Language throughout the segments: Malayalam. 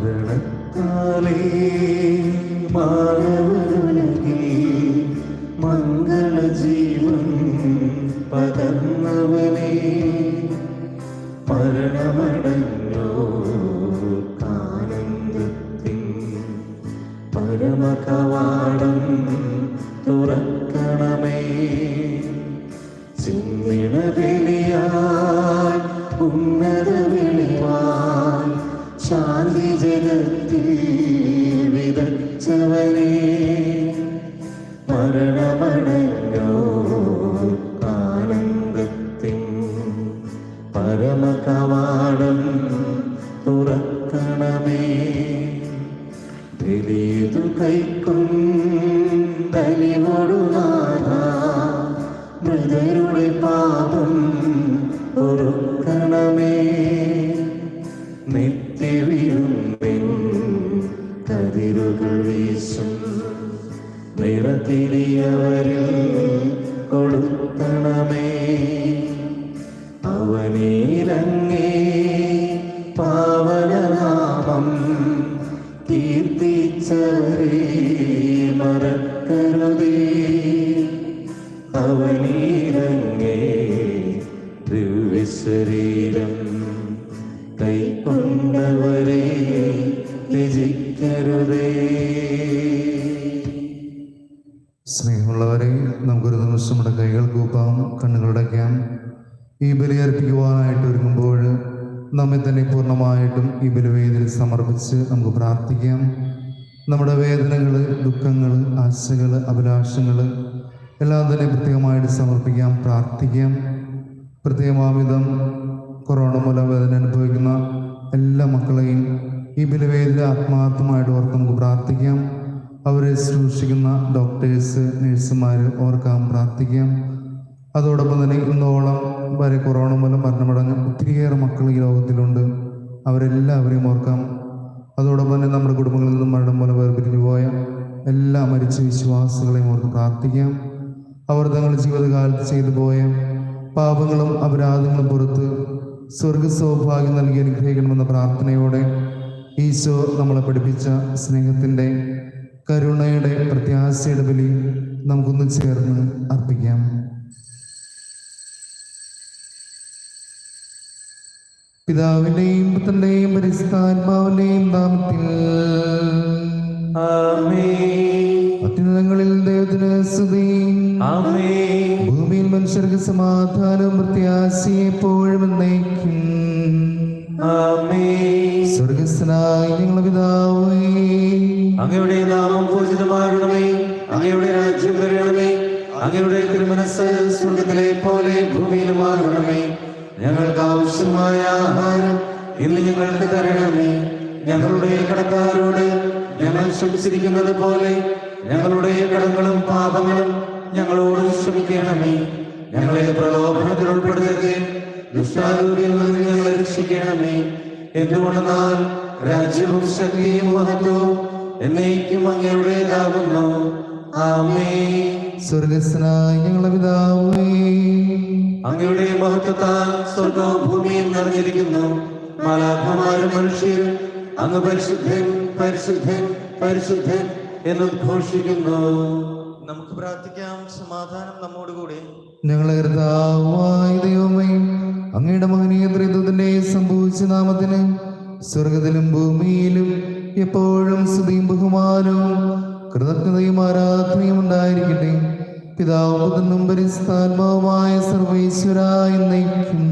മരണത്താലേ മാനവനുലകിൽ മംഗളജീവൻ പകർന്നവനേ, മരണമടഞ്ഞോർക്കാനന്ദത്തിൻ പരമകവാടം തുറക്കണമേ. ചിന്നിട വെളിയാൽ ഉന്നത വെളിവാൽ ശാന്തി ജഗത്തിൽ വിതച്ചവനേ, മരണമടഞ്ഞോർക്കാനന്ദത്തിൻ പരമകവാടം തുറക്കണമേ. ബലിതു കൈക്കൊണ്ടലിവൊടുനാഥ മൃതരുടെ പാപം പൊറുക്കണമേ. നിത്യവിരുന്നിൻ കതിരുകൾ വീശും നിറതിരിയവരിൽ കൊളുത്തണമേ. അവനീലങ്ങേ പാവനനാമം കീർത്തിച്ചവരെ മറക്കരുതേ. അവനീലങ്ങേ ദിവ്യശരീരം കൈക്കൊണ്ടവരെ ത്യജിക്കരുതേ. സ്നേഹമുള്ളവരെ, നമുക്കൊരു നിമിഷം നമ്മുടെ കൈകൾ കൂപ്പാം, കണ്ണുകളടയ്ക്കാം. ഈ ബലി അർപ്പിക്കുവാനായിട്ട് ഒരുങ്ങുമ്പോൾ നമ്മെ തന്നെ പൂർണ്ണമായിട്ടും ഈ ബലിവേദിയിൽ സമർപ്പിച്ച് നമുക്ക് പ്രാർത്ഥിക്കാം. നമ്മുടെ വേദനകൾ, ദുഃഖങ്ങൾ, ആശകൾ, അഭിലാഷങ്ങൾ എല്ലാം തന്നെ പ്രത്യേകമായിട്ട് സമർപ്പിക്കാം, പ്രാർത്ഥിക്കാം. പ്രത്യേകമാവിധം കൊറോണ മൂലം വേദന അനുഭവിക്കുന്ന എല്ലാ മക്കളെയും ഈ ബലിവേദിയിൽ ആത്മാർത്ഥമായിട്ട് ഓർത്ത് നമുക്ക് പ്രാർത്ഥിക്കാം. അവരെ ശുശ്രൂഷിക്കുന്ന ഡോക്ടേഴ്സ്, നഴ്സുമാർ ഓർക്കാം, പ്രാർത്ഥിക്കാം. അതോടൊപ്പം തന്നെ ഇന്നോളം വരെ കൊറോണ മൂലം മരണമടഞ്ഞ ഒത്തിരിയേറെ മക്കൾ ഈ ലോകത്തിലുണ്ട്, അവരെല്ലാവരെയും ഓർക്കാം. അതോടൊപ്പം തന്നെ നമ്മുടെ കുടുംബങ്ങളിൽ നിന്നും മരണം മൂലം വേർപിരിഞ്ഞു പോയ എല്ലാ മരിച്ച വിശ്വാസികളെയും ഓർത്ത് പ്രാർത്ഥിക്കാം. അവർ തങ്ങളുടെ ജീവിതകാലത്ത് ചെയ്തു പോയ പാപങ്ങളും അപരാധങ്ങളും പുറത്ത് സ്വർഗ സൗഭാഗ്യം നൽകി അനുഗ്രഹിക്കണമെന്ന പ്രാർത്ഥനയോടെ ഈശോ നമ്മളെ പഠിപ്പിച്ച സ്നേഹത്തിൻ്റെ, കരുണയുടെ, പ്രത്യാശയുടെ ബലി നമുക്കൊന്ന് ചേർന്ന് അർപ്പിക്കാം. പിതാവിന്റെയും പുത്രന്റെയും പരിശുദ്ധാത്മാവിന്റെയും നാമത്തിൽ അത്യുന്നതങ്ങളിൽ ദൈവത്തിന് സ്തുതി. ഭൂമിയിൽ മനുഷ്യർക്ക് സമാധാനവും പ്രത്യാശയും എപ്പോഴും എന്നേക്കും. സ്വർഗസ്ഥനായ ഞങ്ങളുടെ പിതാവേ, അങ്ങയുടെ നാമം പൂജിതമാകണമേ. അങ്ങയുടെ രാജ്യം വരണമേ. അങ്ങയുടെ തിരുമനസ്സ് സ്വർഗത്തിലെ പോലെ ഭൂമിയിലുമാകണമേ. ഞങ്ങൾക്ക് ആവശ്യമായ ആഹാരം ഇന്ന് ഞങ്ങൾക്ക് തരണമേ. ഞങ്ങളുടെ കടക്കാരോട് ഞങ്ങൾ ക്ഷമിച്ചിരിക്കുന്നത് പോലെ ഞങ്ങളുടെ കടങ്ങളും പാപങ്ങളും ഞങ്ങളോട് ക്ഷമിക്കണമേ. ഞങ്ങളെ പ്രലോഭനത്തിൽ ഉൾപ്പെടുത്തരുതേ, ദുഷ്ടാരൂപിയിൽ നിന്ന് ഞങ്ങളെ രക്ഷിക്കണമേ. എന്തുകൊണ്ടെന്നാൽ രാജ്യവും ശക്തിയും മഹത്വവും എന്നേക്കും അങ്ങയുടേതാകുന്നു. ആമേൻ. സ്വർഗസ്ഥനായ ഞങ്ങളുടെ പിതാവേ, അങ്ങയുടെ മഹത്വത്താൽ സ്വർഗവും ഭൂമിയും നിറഞ്ഞിരിക്കുന്നു. മാലാഖമാരും മനുഷ്യരും അങ്ങ് പരിശുദ്ധൻ പരിശുദ്ധൻ പരിശുദ്ധൻ എന്ന് ഘോഷിക്കുന്നു. നമുക്ക് പ്രാർത്ഥിക്കാം. സമാധാനം നമ്മോടുകൂടി. ഞങ്ങളെ കർത്താവായ ദൈവമേ, അങ്ങയുടെ മഹനീയ ത്രിത്വത്തിന്റെ സംഭവിച്ച നാമത്തിന് സ്വർഗത്തിലും ഭൂമിയിലും എപ്പോഴും സ്തുതിയും ബഹുമാനവും കൃതജ്ഞതയും ആരാധനയും ഉണ്ടായിരിക്കട്ടെ. പിതാവും പുത്രനും പരിശുദ്ധാത്മാവുമായ സർവ്വേശ്വരായ എന്നേക്കും.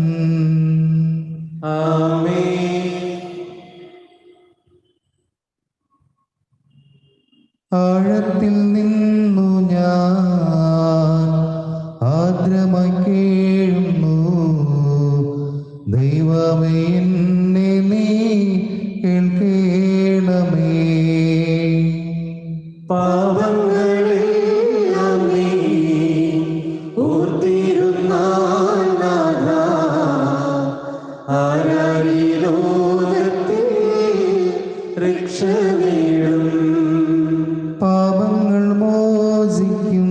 ആമേൻ. ആഴത്തിൽ നിന്നു ഞാൻ ആദ്രമായി കേഴുന്നു, ദൈവമേ എന്നെ നീ കേൾക്കണമേ. പാപങ്ങളെല്ലാം നീ ഓർത്തിരുന്നാൽ നാഥാ, ആരായി ലോകത്തിൽ രക്ഷ നേടും. പാപങ്ങൾ മോചിക്കും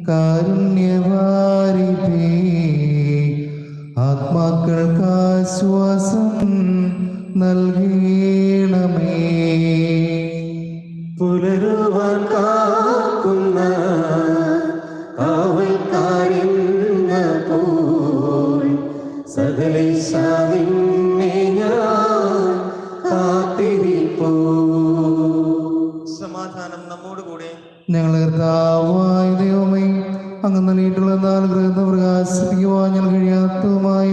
കാരുണ്യവാരിധേ, ആത്മാക്കൾക്ക് ആശ്വാസം നൽകണമേ. പുലരുവാൻ കാക്കുന്ന കാവൽക്കാരെന്ന പോൽ സകലേശാ നിന്നെ ഞാൻ കാത്തിരിപ്പൂ. സമാധാനം നമ്മോടുകൂടെ. ഞങ്ങളുടെ കർത്താവായ ദൈവമേ, അങ്ങ് നൽകിയിട്ടുള്ള നാലുഗ്രഹത്തെ പ്രകാശിപ്പിക്കുവാൻ ഞങ്ങൾ കഴിയാത്തതുമായ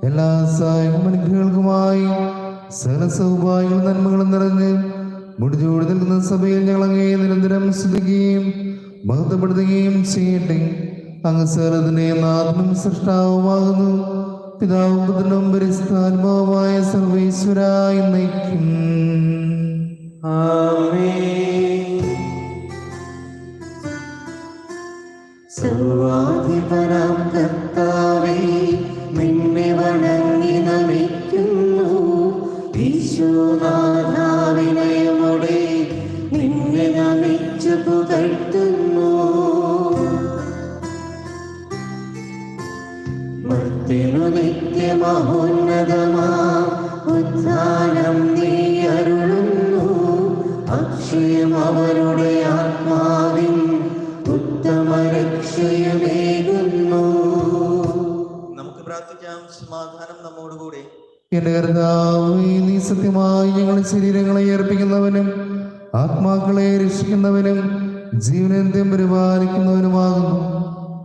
എല്ലാ സഹായവും അനുഗ്രഹങ്ങൾക്കുമായി സകല സൗഭാഗ്യങ്ങളും നന്മകളും നിറഞ്ഞ് മുടിചൂടി നിൽക്കുന്ന സഭയിൽ ഞങ്ങൾ അങ്ങേ നിരന്തരം സ്തുതിക്കുകയും മഹത്വപ്പെടുത്തുകയും ചെയ്യട്ടെ. അങ്ങ് സകലത്തിന്റെ നാഥനും സൃഷ്ടാവുമാകുന്നു. പിതാവും പുത്രനും പരിശുദ്ധാത്മാവുമായ സർവേശ്വരായി നയിക്കും. ആമേൻ. സർവാധിപനാം കർത്താവേ, നിന്നെ വണങ്ങി നമിക്കുന്നു. ഈശോനാഥാ, വിനയമോടെ നിന്നെ നമിച്ചു പുകഴ്ത്തുന്നു. മർത്യനു നിത്യമഹോന്നതമാ ഉദ്ധാനം നീ അരുളുന്നു. അക്ഷയം അവരുടെ ആത്മാവിൻ ഉത്തമ രക്ഷയമേകുന്നു. നമുക്ക് പ്രാർത്ഥിക്കാം. സമാധാനം നമ്മോടുകൂടെ. എന്റെ കർത്താവേ, നീ സത്യമായി ഞങ്ങളുടെ ശരീരങ്ങളെ ഏർപ്പിക്കുന്നവനും ആത്മാക്കളെ രക്ഷിക്കുന്നവനും ജീവനന്ത്യം പരിപാലിക്കുന്നവനുമാകുന്നു.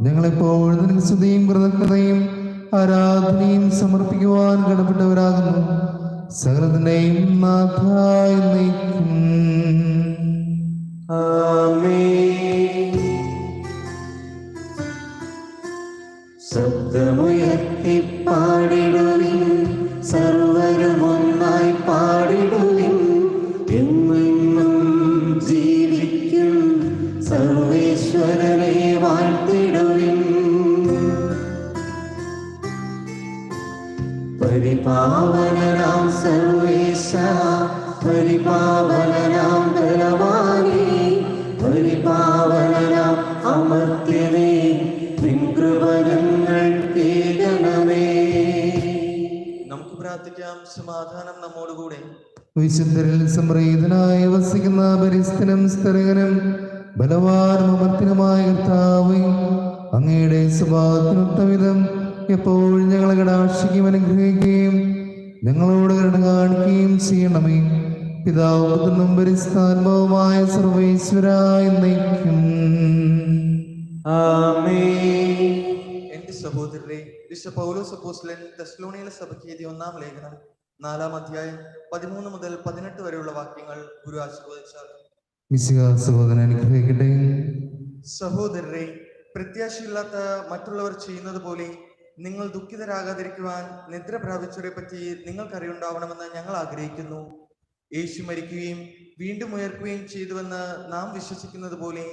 ഞങ്ങളെപ്പോഴും നിനക്ക് സ്തുതിയും കൃതജ്ഞതയും ആരാധനയും സമർപ്പിക്കുവാൻ കടപ്പെട്ടവരാകുന്നു. സകലത്തിന്റെയും നാഥായി നയിക്കും. ആമേൻ. ശബ്ദമുയർത്തി പാടിടുവിൻ, സർവരും ഒന്നായി പാടിടുവിൻ. എന്നെന്നും ജീവിക്കും സർവേശ്വരനെ വാഴ്ത്തിടുവിൻ. പരിപാവനനാം സർവേശ, പരിപാവനനാം ബലവാനേ, പരിപാവനനാം അമർത്യനേ, നിൻ കൃപ ഞങ്ങൾക്കേകണമേ. നമുക്ക് പ്രാർത്ഥിക്കാം. സമാധാനം നമ്മോടുകൂടെ. വിശുദ്ധരിൽ സംപ്രീതനായി വസിക്കുന്ന പരിസ്ഥിരം സ്ഥിരകനും ബലവാനും അമർത്തിനുമായ കർത്താവേ, അങ്ങയുടെ സ്വഭാവത്തിനൊത്ത വിധം എപ്പോഴും ഞങ്ങളെ കടാക്ഷിക്കുകയും അനുഗ്രഹിക്കുകയും ഞങ്ങളോട് കരുണ കാണിക്കുകയും ചെയ്യണമേ. പിതാവും പുത്രനും പരിശുദ്ധാത്മാവുമായ സർവേശ്വരായി നയിക്കും. ആമേൻ. എന്റെ സഹോദരരെ, വിശുദ്ധ പൗലോസ് അപ്പോസ്തലൻ തെസ്സലോനിയിലെ സഭയ്ക്ക് എഴുതിയ 1-ാം ലേഖനം 4-ാം അധ്യായം 13 മുതൽ 18 വരെയുള്ള വാക്യങ്ങൾ ഗുരു ആശീർവദിച്ചാൽ. മിശിഹാ സഹോദരനെ അനുഗ്രഹിക്കട്ടെ. സഹോദരരെ, പ്രത്യാശയില്ലാത്ത മറ്റുള്ളവർ ചെയ്യുന്നത് പോലെ നിങ്ങൾ ദുഃഖിതരാകാതിരിക്കുവാൻ നിദ്ര പ്രാപിച്ചവരെ പറ്റി നിങ്ങൾക്കറിയുണ്ടാവണമെന്ന് ഞങ്ങൾ ആഗ്രഹിക്കുന്നു. യേശു മരിക്കുകയും വീണ്ടും ഉയർക്കുകയും ചെയ്തുവെന്ന് നാം വിശ്വസിക്കുന്നത് പോലെ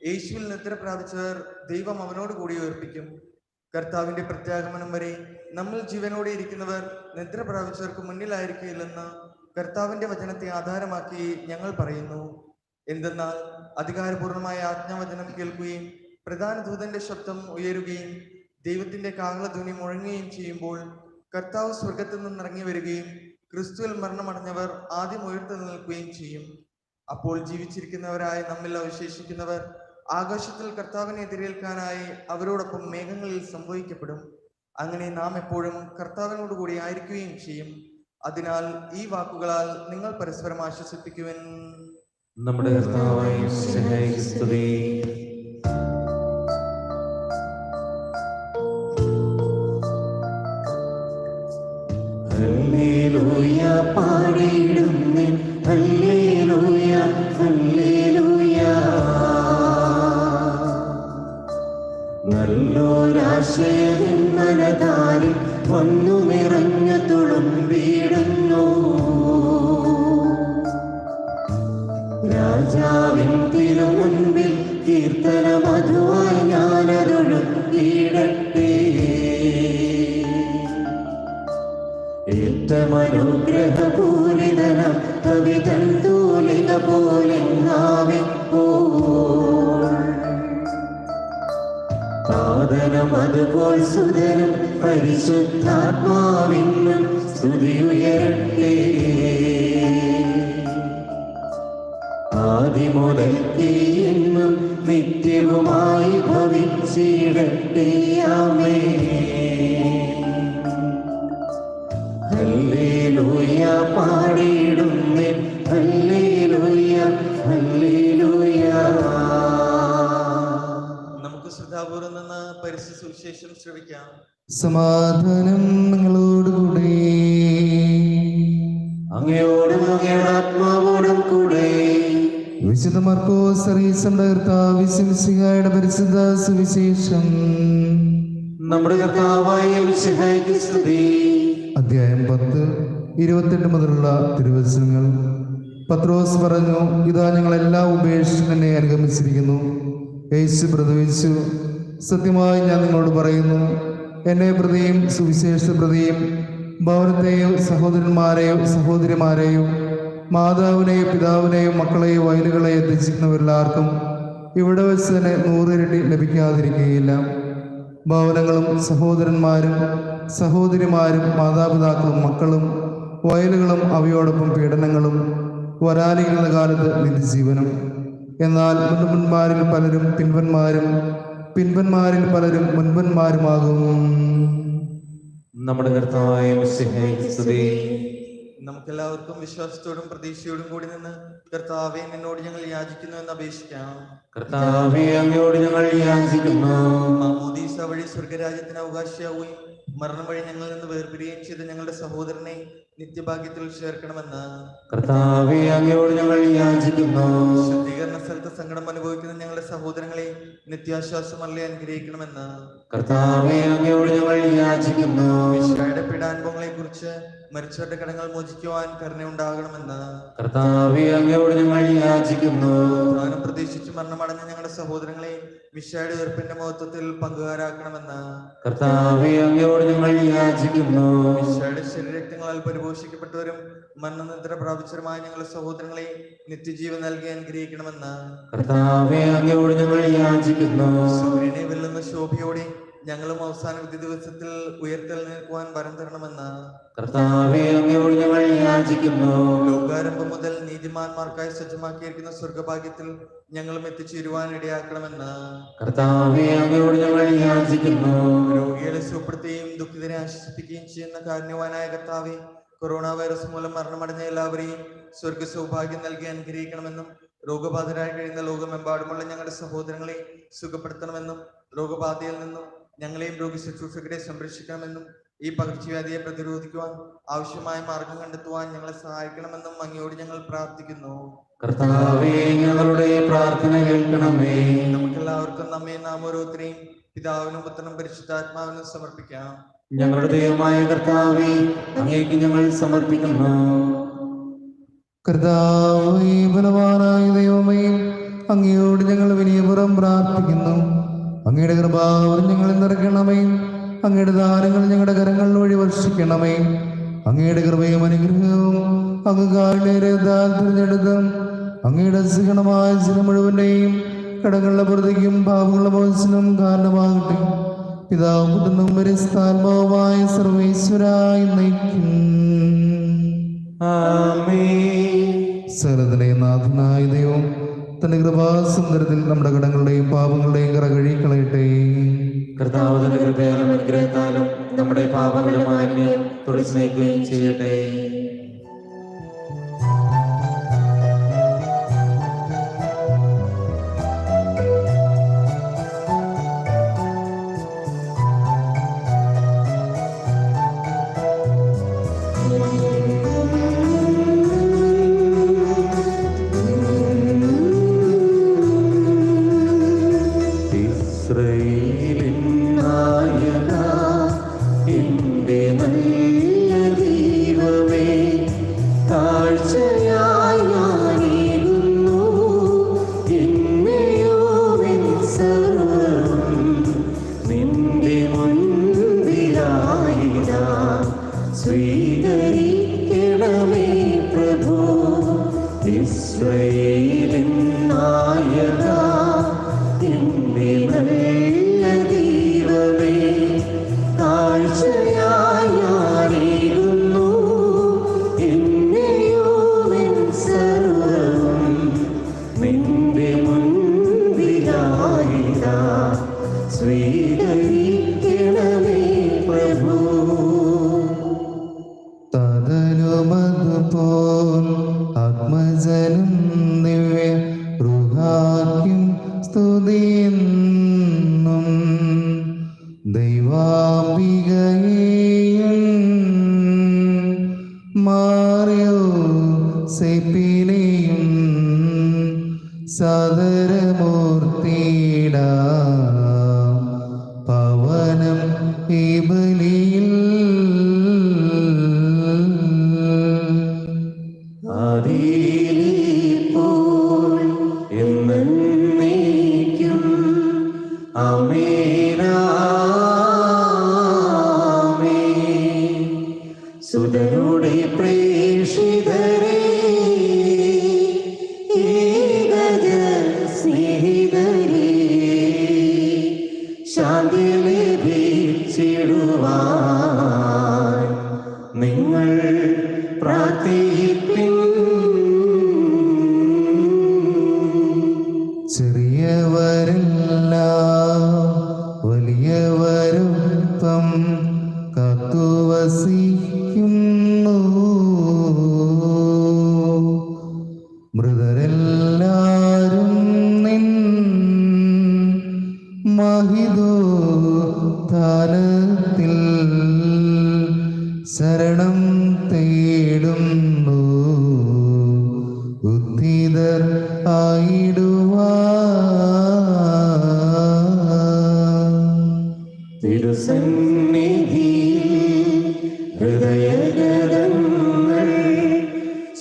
യേശുവിൽ നിദ്ര പ്രാപിച്ചവർ ദൈവം അവനോട് കൂടി ഉയർപ്പിക്കും. കർത്താവിന്റെ പ്രത്യാഗമനം വരെ നമ്മൾ ജീവനോടെ ഇരിക്കുന്നവർ നിദ്ര പ്രാപിച്ചവർക്ക് മുന്നിലായിരിക്കില്ലെന്ന് കർത്താവിന്റെ വചനത്തെ ആധാരമാക്കി ഞങ്ങൾ പറയുന്നു. എന്തെന്നാൽ അധികാരപൂർണമായ ആജ്ഞാവചനം കേൾക്കുകയും പ്രധാന ദൂതന്റെ ശബ്ദം ഉയരുകയും ദൈവത്തിന്റെ കാഹളധ്വനി മുഴങ്ങുകയും ചെയ്യുമ്പോൾ കർത്താവ് സ്വർഗത്തിൽ നിന്നിറങ്ങി വരികയും ക്രിസ്തുവിൽ മരണമടഞ്ഞവർ ആദ്യം ഉയർത്തു നിൽക്കുകയും ചെയ്യും. അപ്പോൾ ജീവിച്ചിരിക്കുന്നവരായ നമ്മിൽ അവശേഷിക്കുന്നവർ ആകാശത്തിൽ കർത്താവിനെ എതിരേൽക്കാനായി അവരോടൊപ്പം മേഘങ്ങളിൽ സംഭവിക്കപ്പെടും. അങ്ങനെ നാം എപ്പോഴും കർത്താവിനോട് കൂടി ആയിരിക്കുകയും ചെയ്യും. അതിനാൽ ഈ വാക്കുകളാൽ നിങ്ങൾ പരസ്പരം ആശ്വസിപ്പിക്കുവാൻ. നമ്മുടെ കർത്താവായ മിശിഹായ്ക്ക് സ്തുതി. ഹല്ലേലൂയ പാടിയിടുന്നേ, ഹല്ലേലൂയ ഹല്ലേലൂയ. നല്ലൊരാശയം മനതാരിൽ വന്നു നിറഞ്ഞു തുളുമ്പിടുന്നു. രാജാവിൻ തിരുമുൻപിൽ കീർത്തന മധുവായി ഞാനതൊഴുക്കിയിടട്ടെ. ഏറ്റമനുഗ്രഹപൂരിതനം കവിതൻ തൂലിക പോലെ നാവിപ്പോൾ പാതനം അതുപോൽ സുതരും പരിശുദ്ധാത്മാവിനും സ്തുതിയുയരട്ടെ. ആദിമുതൽക്കേ എന്നും നിത്യവുമായി ഭവിച്ചിടട്ടെ. ആമേൻ. ഹല്ലേലൂയ പാടിയിടുന്നേ, ഹല്ലേലൂയ ഹല്ലേലൂയ. നമുക്ക് ശ്രദ്ധാപൂർവം നിന്ന് പരിശുദ്ധ സുവിശേഷം ശ്രവിക്കാം. സമാധാനം നിങ്ങളോടുകൂടെ. അങ്ങയോടും അങ്ങയുടെ ആത്മാവോടും കൂടെ. വിശുദ്ധ മർക്കോസ് അറിയിച്ചയുടെ കർത്താവ് മിശിഹായുടെ പരിശുദ്ധ സുവിശേഷം. നമ്മുടെ കർത്താവായ മിശിഹായ്ക്ക് സ്തുതി. അധ്യായം 10 28 മുതലുള്ള തിരുവചനങ്ങൾ. പത്രോസ് പറഞ്ഞു, ഇതാ ഞങ്ങളെല്ലാം ഉപേക്ഷിച്ച് എന്നെ അനുഗമിച്ചിരിക്കുന്നു. യേശു പ്രതിവച്ചു, സത്യമായി ഞാൻ നിങ്ങളോട് പറയുന്നു, എന്നെ പ്രതിയും സുവിശേഷ പ്രതിയും ഭവനത്തെയോ സഹോദരന്മാരെയോ സഹോദരിമാരെയോ മാതാവിനെയോ പിതാവിനെയോ മക്കളെയോ വയലുകളെയോ ത്യജിക്കുന്നവരെല്ലാവർക്കും ഇവിടെ വെച്ച് തന്നെ 100 ഇരട്ടി ലഭിക്കാതിരിക്കുകയില്ല. ഭവനങ്ങളും സഹോദരന്മാരും സഹോദരിമാരും മാതാപിതാക്കളും മക്കളും വയലുകളും അവയോടൊപ്പം പീഡനങ്ങളും വരാനിരിക്കുന്ന കാലത്ത് നിത്യജീവനും. എന്നാൽ മുൻപന്മാരിൽ പലരും പിൻപന്മാരും പിൻപന്മാരിൽ പലരും മുൻപന്മാരുമാകും. നമ്മുടെ കർത്താവായ മിശിഹായ്ക്ക് സ്തുതി. നമുക്കെല്ലാവർക്കും വിശ്വാസത്തോടും പ്രതീക്ഷയോടും കൂടി നിന്ന് കർത്താവേ നിന്നോട് ഞങ്ങൾ യാചിക്കുന്നു എന്ന് അപേക്ഷിക്കാം. കർത്താവേ അങ്ങയോട് ഞങ്ങൾ യാചിക്കുന്നു. മാമോദീസ വഴി സ്വർഗരാജ്യത്തിന് അവകാശിയാവുകയും മരണം വഴി ഞങ്ങളിൽ നിന്ന് വേർപിരിയുകയും ചെയ്ത ഞങ്ങളുടെ സഹോദരനെ നിത്യഭാഗ്യത്തിൽ ചേർക്കണമെന്ന് കർത്താവേ അങ്ങയോട് ഞങ്ങൾ യാചിക്കുന്നു. ശുദ്ധീകരണ സ്ഥലത്ത് സങ്കടം അനുഭവിക്കുന്ന ഞങ്ങളുടെ സഹോദരങ്ങളെ നിത്യാശ്വാസമല്ലേ അനുഗ്രഹിക്കണമെന്ന് കർത്താവേ അങ്ങയോട് ഞങ്ങൾ യാചിക്കുന്നു. മിശിഹായുടെ പീഡാനുഭവങ്ങളെ കുറിച്ച് മരിച്ചവരുടെ കടങ്ങൾ മോചിക്കുവാൻ കരുണയുണ്ടാകണമെന്ന് കർത്താവേ അങ്ങയോട് ഞങ്ങൾ യാചിക്കുന്നു. പ്രാണം പ്രതീക്ഷിച്ച് മരണമടഞ്ഞ ഞങ്ങളുടെ സഹോദരങ്ങളെ മിശിഹായുടെ ഉയർപ്പിന്റെ മഹത്വത്തിൽ പങ്കുകാരാക്കണമെന്ന് കർത്താവേ അങ്ങയോട് ഞങ്ങൾ യാചിക്കുന്നു. മിശിഹായുടെ ശരീരരക്തങ്ങളാൽ പരിപോഷിക്കപ്പെട്ടവരും മരണനിദ്ര പ്രാപിച്ചവരുമായ ഞങ്ങളുടെ സഹോദരങ്ങളെ നിത്യജീവൻ നൽകി അനുഗ്രഹിക്കണമെന്ന് കർത്താവേ അങ്ങയോട് ഞങ്ങൾ യാചിക്കുന്നു. സൂര്യനെ വെല്ലുന്ന ശോഭയോടെ ഞങ്ങളും അവസാന വിധി ദിവസത്തിൽ ഉയർത്തെഴുന്നേൽക്കുവാൻ വരം തരണമെന്ന് കർത്താവേ അങ്ങയോട് ഞങ്ങൾ യാചിക്കുന്നു. ലോകാരംഭം മുതൽ നീതിമാന്മാർക്കായി സജ്ജമാക്കിയിരിക്കുന്ന സ്വർഗഭാഗ്യത്തിൽ ഞങ്ങളും എത്തിച്ചേരുവാൻ ഇടയാക്കണമെന്ന് കർത്താവേ അങ്ങയോട് ഞങ്ങൾ യാചിക്കുന്നു. രോഗികളെ സുഖപ്പെടുത്തുകയും ദുഃഖിതരെ ആശ്വസിപ്പിക്കുകയും ചെയ്യുന്ന കാരുണ്യവാനായ കർത്താവേ, കൊറോണ വൈറസ് മൂലം മരണമടഞ്ഞ എല്ലാവരെയും സ്വർഗ സൗഭാഗ്യം നൽകി അനുഗ്രഹിക്കണമെന്നും രോഗബാധിതരായി കഴിയുന്ന ലോകമെമ്പാടുമുള്ള ഞങ്ങളുടെ സഹോദരങ്ങളെ സുഖപ്പെടുത്തണമെന്നും രോഗബാധയിൽ നിന്നും ഞങ്ങളെയും രോഗി ശുശ്രൂഷകരെ സംരക്ഷിക്കണമെന്നും ഈ പകർച്ചവ്യാധിയെ പ്രതിരോധിക്കുവാൻ ആവശ്യമായ മാർഗം കണ്ടെത്തുവാൻ ഞങ്ങളെ സഹായിക്കണമെന്നും അങ്ങയോട് ഞങ്ങൾ പ്രാർത്ഥിക്കുന്നു. കർത്താവേ ഞങ്ങളുടെ പ്രാർത്ഥന കേൾക്കണമേ. നമുക്കെല്ലാവർക്കും നമ്മെ നാം ഓരോരുത്തരെയും പിതാവിനും പുത്രനും പരിശുദ്ധാത്മാവിനും സമർപ്പിക്കാം. ഞങ്ങളുടെ ദൈവമായ കർത്താവേ അങ്ങേക്ക് ഞങ്ങൾ സമർപ്പിക്കുന്നു. കർത്താവേ, ബലവാനായ ദൈവമേ, അങ്ങയോട് ഞങ്ങൾ വിനയപുറം പ്രാർത്ഥിക്കുന്നു. അങ്ങയുടെ കൃപാവരം ഞങ്ങളിൽ നിറയ്ക്കണമേ. അങ്ങയുടെ ദാനങ്ങൾ ഞങ്ങളുടെ കരങ്ങളിൽ വഴി വർഷിക്കണമേ. അങ്ങയുടെ കൃപയും അനുഗ്രഹവും അങ്ങ് കാരണേരത്താൽ തിരഞ്ഞെടുത്തും അങ്ങയുടെ സഹനമായ ജനം മുഴുവന്റെയും കടങ്ങളുടെ പ്രതിക്കും പാപങ്ങളുടെ മോചനം കാരണമാകട്ടെ. പിതാവും പുത്രനും പരിശുദ്ധാത്മാവുമായ സർവേശ്വരായി നയിക്കും. സകലത്തിലെയും നാഥനായ ദൈവം തന്റെ കൃപാസുന്ദരത്തിൽ നമ്മുടെ കടങ്ങളുടെയും പാപങ്ങളുടെയും കറ കഴുകിക്കളയട്ടെ. കർത്താവ് തന്റെ കൃപയാലും അനുഗ്രഹത്താലും നമ്മുടെ പാപങ്ങളുടെ മാലിന്യം തുടച്ചു നീക്കുകയും ചെയ്യട്ടെ. സ്വീകരിക്കണമേ പ്രഭു, ഇസ്രായേലിൻ നായക, എന്റെ നല്ല ദൈവമേ. കാഴ്ച ഔസേപ്പിനെയും സാദരമൂർത്തിയിട പവനം ഈ ബലിയിൽ ആദിയിലിപ്പോൾ എന്നേക്കും ആമേൻ ആമേൻ. സുതനുടെ പ്രേഷിതരേ ഏകജ സ്നേഹിതരേ ശാന്തി ലഭിച്ചിടുവാൻ നിങ്ങൾ പ്രാർത്ഥിപ്പിൻ. ചെറിയവരെല്ലാം വലിയവരൊപ്പം കാത്തുവസിക്കുന്നു. മൃതരെല്ലാരും നിൻ മഹിതോത്ഥാനത്തിൽ ശരണം തേടുന്നു. ഉദ്ധിതർ ആയിടുവാൻ തിരുസന്നിധിയിൽ ഹൃദയഗതങ്ങൾ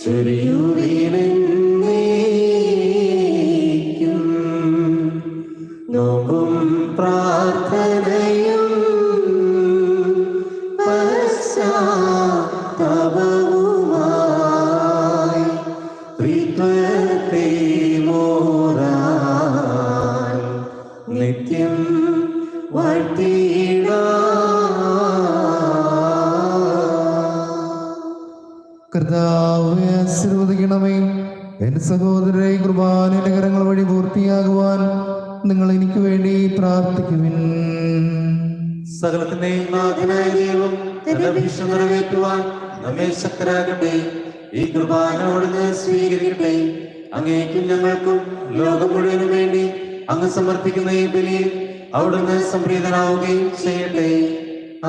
ചൊരിയുവിനെന്നേക്കും. നോമ്പും പ്രാർത്ഥനയും പശ്ചാത്താപവുമായി ത്രിത്വത്തെ മോറാൻ നിത്യം കർത്താവേ ആശീർവദിക്കണമേ. എന്റെ സഹോദരരെ കുർബാനയുടെ കരങ്ങൾ വഴി പൂർത്തിയാകുവാൻ നിങ്ങൾ എനിക്ക് വേണ്ടി പ്രാർത്ഥിക്കുവിൻ. സകലത്തിന്റെയും നാഥനായ ദൈവം തന്റെ അഭിഷ നിറവേറ്റുവാൻ നമ്മെ ശക്തരാകട്ടെ. ഈ കുർബാന അവിടുന്ന് സ്വീകരിക്കട്ടെ. അങ്ങേക്കും ഞങ്ങൾക്കും ലോകം മുഴുവനും വേണ്ടി അങ്ങ് സമർപ്പിക്കുന്ന ഈ ബലിയിൽ അവിടുന്ന് സംപ്രീതനാവുകയും ചെയ്യട്ടെ.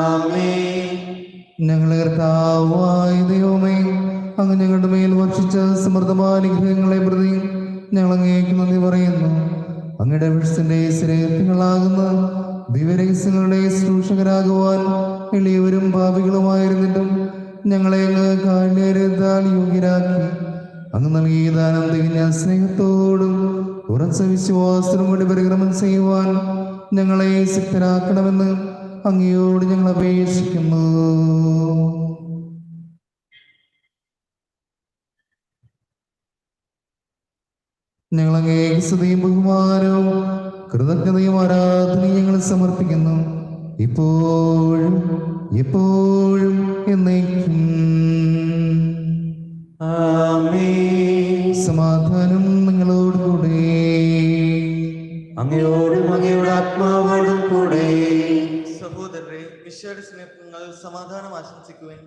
ആമേൻ. ഞങ്ങളെ കർത്താവായ ദൈവമേ, അങ്ങ് ഞങ്ങളുടെ മേൽ വർഷിച്ച സമൃദ്ധമായ അനുഗ്രഹങ്ങളെ പ്രതി ഞങ്ങൾ അങ്ങേക്ക് നന്ദി പറയുന്നു. അങ്ങയുടെ വിഷത്തിന്റെ ശരീരങ്ങളാകുന്ന ദിവ്യരഹസ്യങ്ങളുടെ ശുശ്രൂഷകരാകുവാൻ എളിയവരും പാപികളുമായിരുന്നിട്ടും ഞങ്ങളെ അങ്ങ് കാരുണ്യത്താൽ യോഗ്യരാക്കി. അങ്ങ് നൽകിയ ദാനം തികഞ്ഞ സ്നേഹത്തോടും ഉറച്ച വിശ്വാസത്തിനും കൂടി പരിക്രമം ചെയ്യുവാൻ ഞങ്ങളെ ശക്തരാക്കണമെന്ന് അങ്ങയോട് ഞങ്ങൾ അപേക്ഷിക്കുന്നു. ഞങ്ങൾ അങ്ങേക്ക് സ്തുതിയും ബഹുമാനവും കൃതജ്ഞതയും ആരാധനയും ഞങ്ങൾ സമർപ്പിക്കുന്നു, ഇപ്പോഴും എപ്പോഴും എന്നേക്കും. ആമേൻ. സമാധാനം നിങ്ങളോട് കൂടെ. അങ്ങയോടും അങ്ങയുടെ ആത്മാവോടും കൂടെ. സഹോദരരെ, മിശിഹായുടെ സ്നേഹങ്ങൾ സമാധാനം ആശംസിക്കുവാൻ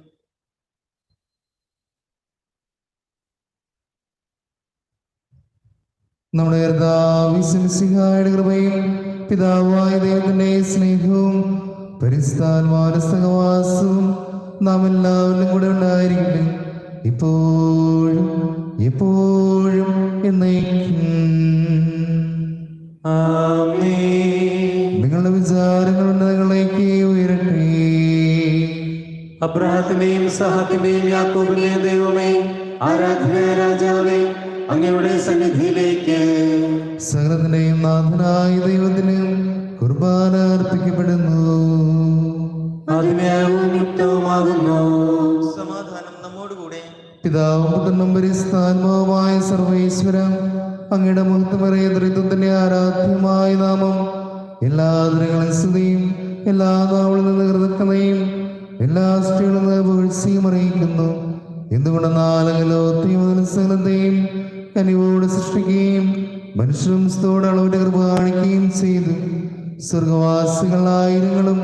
നമ്മുടെ കർത്താവിശിഹായുടെ കൃപയും പിതാവായ ദൈവത്തിന്റെ സ്നേഹവും പരിശുദ്ധാത്മാവിന്റെ സഹവാസവും നാം എല്ലാവരിലും കൂടെ ഉണ്ടായിരിക്കട്ടെ, ഇപ്പോഴും എപ്പോഴും എന്നേക്കും. ആമേൻ. നിങ്ങളുടെ വിചാരങ്ങൾ ഉന്നതങ്ങളിലേക്ക് ഉയരട്ടെ. അബ്രഹാത്തിന്റെയും ഇസ്ഹാക്കിന്റെയും യാക്കോബിന്റെയും ദൈവമേ, ആരാധനായ രാജാവേ, അങ്ങയുടെ സന്നിധിയിലേക്ക് സകലത്തിന്റെയും നാഥനായ ദൈവത്തിന് കുർബാന അർപ്പിക്കപ്പെടുന്നു. ആത്മീയവും യുക്തവുമാകുന്നു. സമാധാനം നമ്മോടുകൂടെ. പിതാവും പുത്രനും പരിശുദ്ധാത്മാവുമായ സർവ്വേശ്വര, അങ്ങയുടെ മുഹൂർത്തമറിയ ത്രിത്വത്തിന്റെ ആരാധ്യമായ നാമം എല്ലാ ആദരങ്ങളും സ്തുതിയും എല്ലാ നാവിൽ നിന്ന് കൃതജ്ഞതയും എല്ലാ സൃഷ്ടികളിൽ നിന്ന് പുകഴ്ചയും അറിയിക്കുന്നു. എന്തുകൊണ്ടെന്നാൽ ലോകത്തെയും മനസ്സകലത്തെയും കനിവോട് സൃഷ്ടിക്കുകയും മനുഷ്യരും സ്തോടെ അളവിന്റെ കൃപ കാണിക്കുകയും ചെയ്തു. സ്വർഗവാസികളായിരങ്ങളും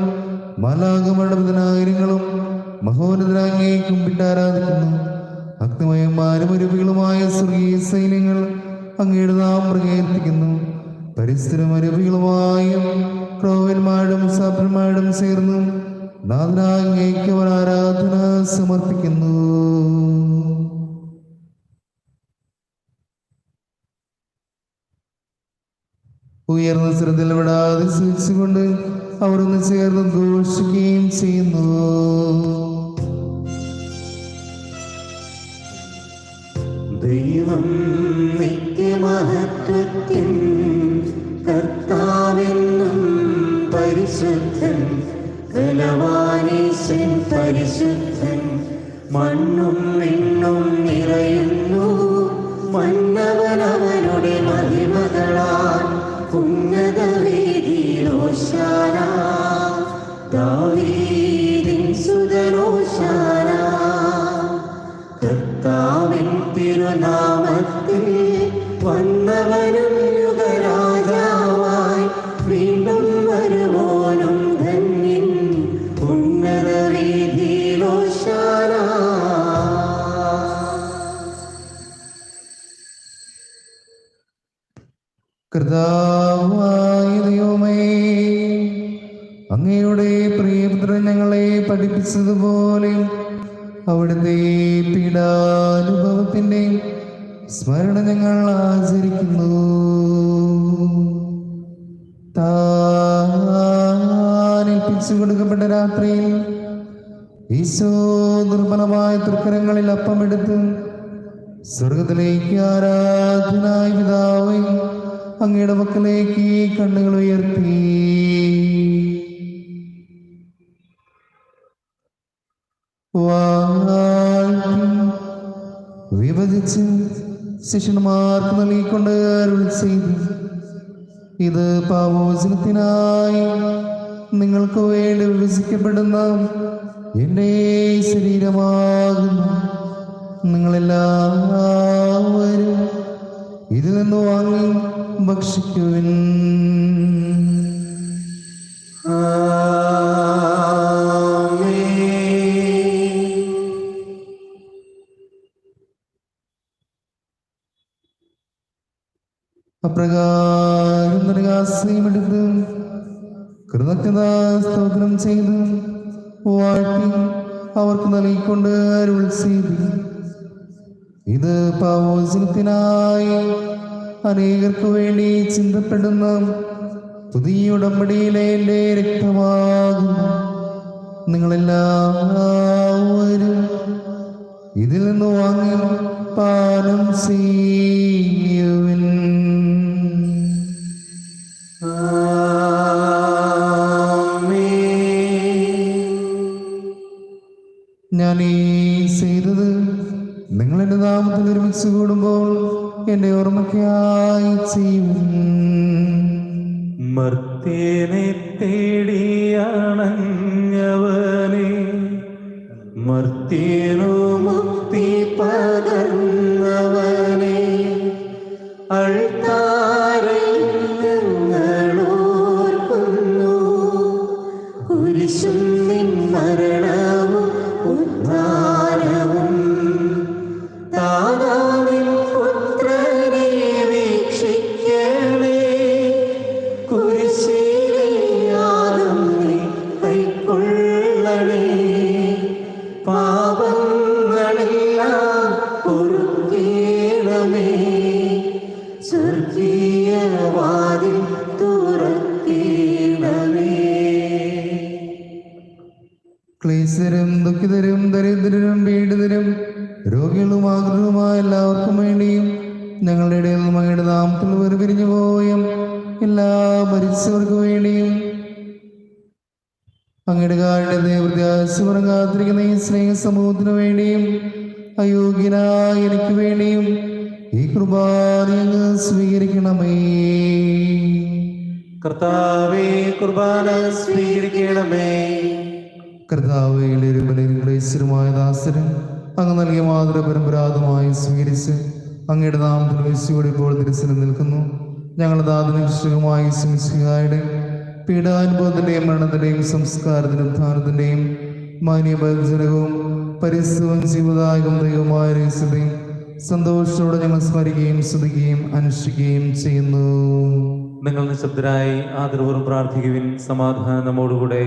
മാലാഖമാരുടെ മഹോന്നതരാങ്ങേ കുമ്പിട്ട് ആരാധിക്കുന്നു. അഗ്നിമയം മാനമരൂപികളുമായ സ്വർഗീയ സൈന്യങ്ങൾ അങ്ങയുടെ നാം പ്രകീർത്തിക്കുന്നു. പരിസ്ഥിതിമരൂപികളുമായും ക്രോവന്മാരും സാബ്രന്മാരും ചേർന്നു നാഥനാങ്ങേക്ക് അവർ ആരാധന സമർപ്പിക്കുന്നു. ഉയർന്ന സ്വരത്തിൽ വിടാതെ സൂക്ഷിച്ചുകൊണ്ട് അവർ ഒന്ന് ചേർന്ന് ഘോഷിക്കുകയും ചെയ്യുന്നു. ദൈവം നിത്യമഹത്വത്തിൻ കർത്താവെന്നും പരിശുദ്ധൻ, ബലവാനീശൻ പരിശുദ്ധൻ. മണ്ണും വിണ്ണും നിറയുന്നു മന്നവനവനുടെ മഹിമകളാൽ. ഉന്നത വേദിയിൽ ഹോശാന, ദാവീദിൻ സുതൻ ഹോശാന. കർത്താവിൻ തിരുനാമത്തിൽ വന്നവനും യുഗരാജാവായി വീണ്ടും വരുവോനും ധന്യൻ. ഉന്നത വീതിയിൽ ഹോശാന. കർത്താവായ ദൈവമേ, അങ്ങയുടെ പ്രിയപുത്രൻ ഞങ്ങളെ പഠിപ്പിച്ചതുപോലെ അവിടുത്തെ പീഡാനുഭവത്തിന്റെ സ്മരണ ഞങ്ങൾ ആചരിക്കുന്നു. താനേൽപ്പിച്ചു കൊടുക്കപ്പെട്ട രാത്രിയിൽ ഈശോ നിർമ്മലമായ തൃക്കരങ്ങളിൽ അപ്പമെടുത്ത് സ്വർഗത്തിലേക്ക് ആരാധനായ പിതാവേ അങ്ങയുടെ മക്കളിലേക്ക് കണ്ണുകൾ ഉയർത്തി വിഭജിച്ച് ശിഷ്യന്മാർക്ക് നൽകിക്കൊണ്ട് അരുളി ചെയ്തു, ഇത് പാപമോചനത്തിനായി നിങ്ങൾക്ക് വേണ്ടി വിഭജിക്കപ്പെടുന്ന എൻ്റെ ശരീരമാകുന്നു. നിങ്ങളെല്ലാവരും ഇതിൽ നിന്ന് വാങ്ങി ഭക്ഷിക്കുവിൻ. അപ്രകാരം നരകാശ്രയമെടുത്ത് കൃതജ്ഞതാ സ്തോത്രം ചെയ്ത് വാഴ്ത്തി അവർക്ക് നൽകിക്കൊണ്ട് അരുളി ചെയ്തു, ഇത് പാപമോചനത്തിനായി അനേകർക്ക് വേണ്ടി ചിന്തപ്പെടുന്ന പുതിയ ഉടമ്പടിയിലെ എൻ്റെ രക്തമാകുന്നു. നിങ്ങളെല്ലാവരും ഇതിൽ നിന്ന് വാങ്ങി പാനം ചെയ്യുവിൻ. ഞാൻ ഈ ചെയ്തത് നിങ്ങൾ എൻ്റെ നാമത്തിൽ ഒരുമിച്ച് കൂടുമ്പോൾ എൻ്റെ ഓർമ്മയ്ക്കായി ചെയ്യും. മർത്യനെ തേടിയാണഞ്ഞവനെ, മർത്യനു മുക്തി പകർന്നവനെ, അൾത്താരയിൽ ഞങ്ങളോർക്കുന്നു. കുരിശും നിൻ മരണവും ഉദ്ധാരവും, താതാവിൻ പുത്രനെ വീക്ഷിക്കണേ. കുരിശിലെ യാഗം നീ കൈക്കൊള്ളണേ. പാപങ്ങളെല്ലാം പൊറുക്കേണമേ. സ്വർഗീയ വാതിൽ തുറക്കേണമേ. ക്ലേശരും ദുഃഖിതരും ദരിദ്രരും പീഡിതരും രോഗികളും ആഗ്രഹവുമായ എല്ലാവർക്കും വേണ്ടിയും ഞങ്ങളുടെ ഇടയിൽ നിന്നും അങ്ങയുടെ നാമത്തിൽ വേർപിരിഞ്ഞു പോയ എല്ലാ മരിച്ചവർക്ക് വേണ്ടിയും അങ്ങയുടെ കാരുണ്യത്തെ പ്രത്യാശപരം കാത്തിരിക്കുന്ന ഈ സ്നേഹ സമൂഹത്തിനു വേണ്ടിയും അയോഗ്യനായ എനിക്ക് വേണ്ടിയും ഈ കുർബാന അങ്ങ് സ്വീകരിക്കണമേ. കർത്താവേ, കുർബാന സ്വീകരിക്കണമേ. കർത്താവയുടെ ക്ലേശരുമായ ദാസരും അങ്ങ് നൽകിയ മാതൃ പരമ്പരാതമായി സ്വീകരിച്ച് അങ്ങയുടെ നാമത്തിൽ വിശ്വയോടെ ഇപ്പോൾ തിരിച്ചു നിൽക്കുന്നു. ഞങ്ങളുടെ ദാതനും ഇഷ്ടവുമായി ശമിശിഹായുടെ പീഡാനുഭവത്തിന്റെയും മരണത്തിന്റെയും സംസ്കാരത്തിനും ഉത്ഥാനത്തിന്റെയും മാന്യഭജനകവും പരിസ്ഥവും ജീവദായകവും ദൈവമായ രഹസ്യതയും സന്തോഷത്തോടെ ഞങ്ങൾ സ്മരിക്കുകയും സ്തുതിക്കുകയും അനുഷ്ഠിക്കുകയും ചെയ്യുന്നു. നിങ്ങൾ നിശബ്ദരായി ആദരവോറും പ്രാർത്ഥിക്കുവിൻ. സമാധാനം നമ്മോടുകൂടെ.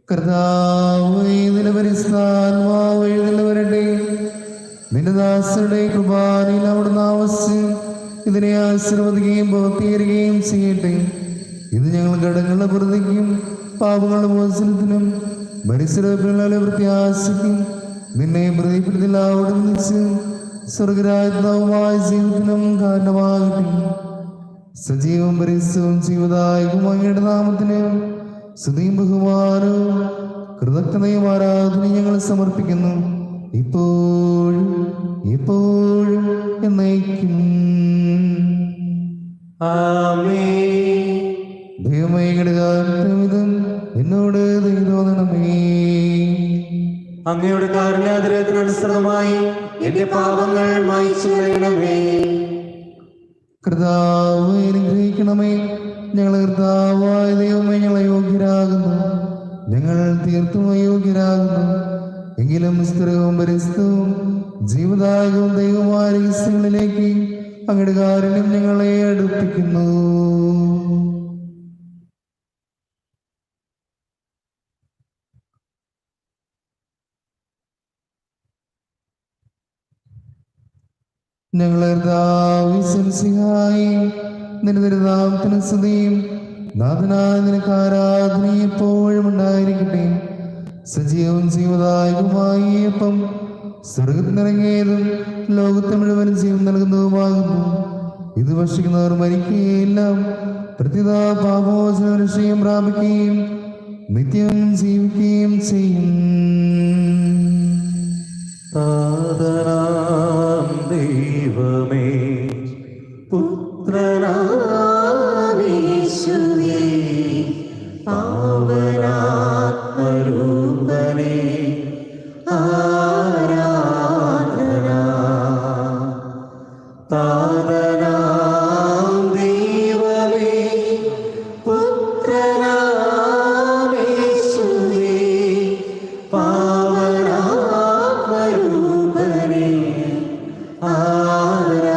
കർത്താവേ, നിന്റെ പരിശുദ്ധാത്മാവ് എഴുന്നള്ളി വരട്ടെ. നിന്റെ ദാസരുടെ കുർബാനയിൽ അവിടുന്ന് ആവശ്യം ഇതിനെ ആശീർവദിക്കുകയും പൂർത്തീകരിക്കുകയും ചെയ്യട്ടെ. ഇത് ഞങ്ങൾ കടങ്ങളുടെ പ്രതിക്കും പാപങ്ങളുടെ മോചനത്തിനും മരിച്ചവരുടെ പ്രത്യാശയ്ക്കും നിന്നെ പ്രതിപ്പെടുത്തില്ല അവിടെ നിന്നിച്ച് സ്വർഗരാജ്ഞവുമായ ജീവിതത്തിനും കാരണമാകട്ടെ. സജീവം പരിസ്ഥവും ജീവദായകവും അങ്ങയുടെ നാമത്തിന് സ്തുതിയും ബഹുമാനവും കൃതജ്ഞതയും ആരാധനയും ഞങ്ങൾ സമർപ്പിക്കുന്നു, ഇപ്പോഴും എപ്പോഴും എന്നേക്കും. ആമേൻ. ദൈവമേ, ഘടകാരമിതം എന്നോട് ദയ തോന്നണമേ. അങ്ങയുടെ കാരുണ്യാതിരത്തിനനുസൃതമായി എന്റെ പാപങ്ങൾ മായ്ച്ചു കളയണമേ. കർത്താവ് അനുഗ്രഹിക്കണമേ. ഞങ്ങളെ കർത്താവായ ദൈവമേ, ഞങ്ങൾ അയോഗ്യരാകുന്നു, ഞങ്ങൾ തീർത്തും അയോഗ്യരാകുന്നു. എങ്കിലും സ്ഥിരവും പരിസ്ഥവും ജീവദായകവും ദൈവമായ രഹസ്യങ്ങളിലേക്ക് അങ്ങയുടെ കാരുണ്യം ഞങ്ങളെ അടുപ്പിക്കുന്നു. ഞങ്ങളെ നിരന്തരനാമത്തിന് സ്തുതിയും നാഥനായ നിനക്ക് ആരാധനയും എപ്പോഴും ഉണ്ടായിരിക്കട്ടെ. സജീവവും ജീവദായകവുമായി അപ്പം സ്വർഗത്തിനിറങ്ങിയതും ലോകത്തെ മുഴുവൻ ജീവൻ നൽകുന്നതുമാകുന്നു. ഇത് ഭക്ഷിക്കുന്നവർ മരിക്കുകയില്ല, പ്രത്യേക പാപോചന രക്ഷയും പ്രാപിക്കുകയും നിത്യം ജീവിക്കുകയും ചെയ്യും. താതനാം ദൈവമേ, പുത്രനാമേശുവേ, പാവനാത്മരൂപനേ, ആരാധന. താതനാം ദൈവമേ, പുത്രനാമേശുവേ, പാവനാത്മരൂപനേ, ആരാധന.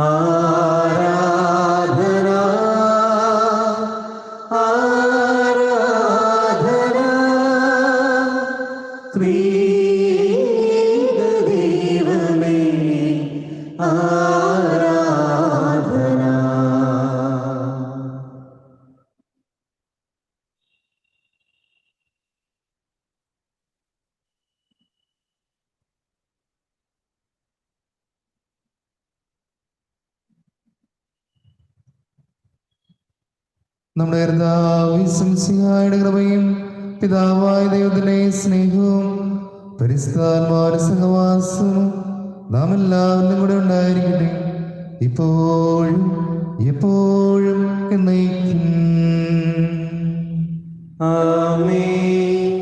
ആരാധന ആരാധന ത്രിയേക ദൈവമേ, ആരാധന. നമ്മുടെ കർത്താവിന്റെ കൃപയും പിതാവായ ദൈവത്തിന്റെ സ്നേഹവും പരിശുദ്ധാത്മാവിന്റെ സഹവാസവും നാം എല്ലാവരും കൂടെ ഉണ്ടായിരിക്കട്ടെ, ഇപ്പോഴും എപ്പോഴും എന്നേക്കും. ആമേൻ.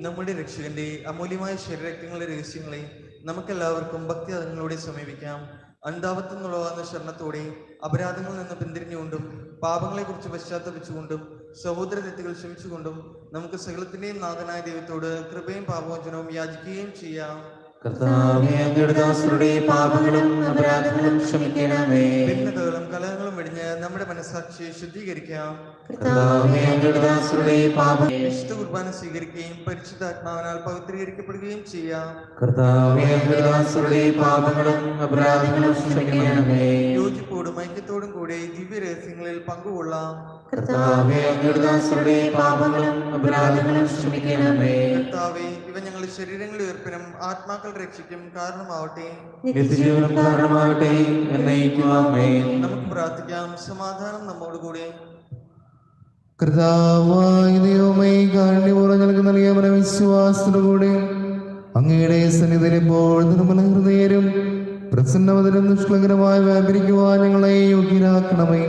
നമ്മുടെ രക്ഷകന്റെ അമൂല്യമായ ശരീരരക്തങ്ങളുടെ രഹസ്യങ്ങളെ നമുക്കെല്ലാവർക്കും ഭക്തിയാദങ്ങളോടെ സമീപിക്കാം. അനുതാപത്തിൽ നിന്നുള്ളവാകുന്ന ശരണത്തോടെ അപരാധങ്ങളിൽ നിന്ന് പിന്തിരിഞ്ഞുകൊണ്ടും പാപങ്ങളെക്കുറിച്ച് പശ്ചാത്തപിച്ചുകൊണ്ടും സഹോദര തെറ്റുകൾ ക്ഷമിച്ചുകൊണ്ടും നമുക്ക് സകലത്തിന്റെയും നാഥനായ ദൈവത്തോട് കൃപയും പാപമോചനവും യാചിക്കുകയും ചെയ്യാം. കർത്താവേ, അങ്ങയുടെ ദാസരുടെ പാപങ്ങളും അപരാധങ്ങളും ക്ഷമിക്കണമേ. ഭിന്നതകളും കലഹങ്ങളും വെടിഞ്ഞ് നമ്മുടെ മനസ്സാക്ഷിയെ ശുദ്ധീകരിക്കാം. കർത്താവേ, അങ്ങയുടെ ദാസരുടെ പാപം വിശുദ്ധ കുർബാന സ്വീകരിക്കുകയും പരിശുദ്ധാത്മാവിനാൽ പവിത്രീകരിക്കപ്പെടുകയും ചെയ്യാം. കർത്താവേ, അങ്ങയുടെ ദാസരുടെ പാപങ്ങളും അപരാധങ്ങളും ക്ഷമിക്കണമേ. യോജിപ്പോടും ഐക്യത്തോടും കൂടെ ദിവ്യ രഹസ്യങ്ങളിൽ പങ്കുകൊള്ളാം. കർത്താവേ, അങ്ങയുടെ ദാസരുടെ പാപങ്ങളും അപരാധങ്ങളും ക്ഷമിക്കണമേ. കർത്താവേ, ഇവ ഞങ്ങളുടെ ശരീരങ്ങളുടെ ഉയർപ്പിനും ആത്മാക്കളുടെ രക്ഷയ്ക്കും കാരണമാവട്ടെ. നിത്യജീവനും കാരണമാകട്ടെ എന്നേക്കും. ആമേൻ. നമുക്ക് പ്രാർത്ഥിക്കാം. സമാധാനം നമ്മോടുകൂടെ. കർത്താവായ ദൈവമേ, കാരുണ്യപൂർവ്വം ഞങ്ങൾക്ക് നൽകിയ മനവിശ്വാസത്തോടുകൂടി അങ്ങയുടെ സന്നിധിയിൽ ഇപ്പോൾ നിർമ്മല ഹൃദയരും പ്രസന്നവതരും നിഷ്കളങ്കരമായി വ്യാപരിക്കുവാൻ ഞങ്ങളെ യോഗ്യരാക്കണമേ.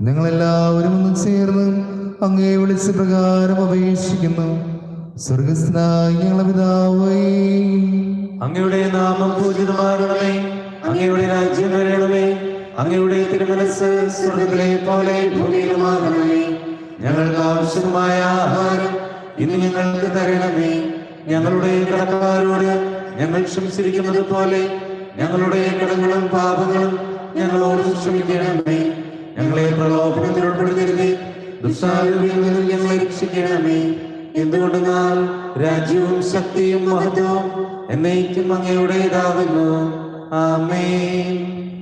ഞങ്ങളെല്ലാവരും ഒന്ന് ചേർന്ന് അങ്ങയെ വിളിച്ച പ്രകാരം അപേക്ഷിക്കുന്നു. സ്വർഗസ്ഥനായ ഞങ്ങളുടെ പിതാവേ, അങ്ങയുടെ നാമം പൂജിതമാകണമേ. അങ്ങയുടെ രാജ്യം വരണമേ. അങ്ങയുടെ തിരുമനസ്സ് സ്വർഗ്ഗത്തിലെ പോലെ ഭൂമിയിലുമാകണമേ. ഞങ്ങൾക്ക് ആവശ്യമായ ആഹാരം ഇന്ന് ഞങ്ങൾക്ക് തരണമേ. ഞങ്ങളുടെ കടക്കാരോട് ഞങ്ങൾ ക്ഷമിച്ചിരിക്കുന്നത് പോലെ ഞങ്ങളുടെ കടങ്ങളും പാപങ്ങളും ഞങ്ങളോട് ക്ഷമിക്കണമേ. ഞങ്ങളെ പ്രലോഭനത്തിൽ ഉൾപ്പെടുത്തരുതേ, ദുഷ്ടാരൂപിയിൽ നിന്നും ഞങ്ങളെ രക്ഷിക്കണമേ. എന്തുകൊണ്ടെന്നാൽ രാജ്യവും ശക്തിയും മഹത്വവും എന്നേക്കും അങ്ങയുടേതാകുന്നു. ആമേൻ.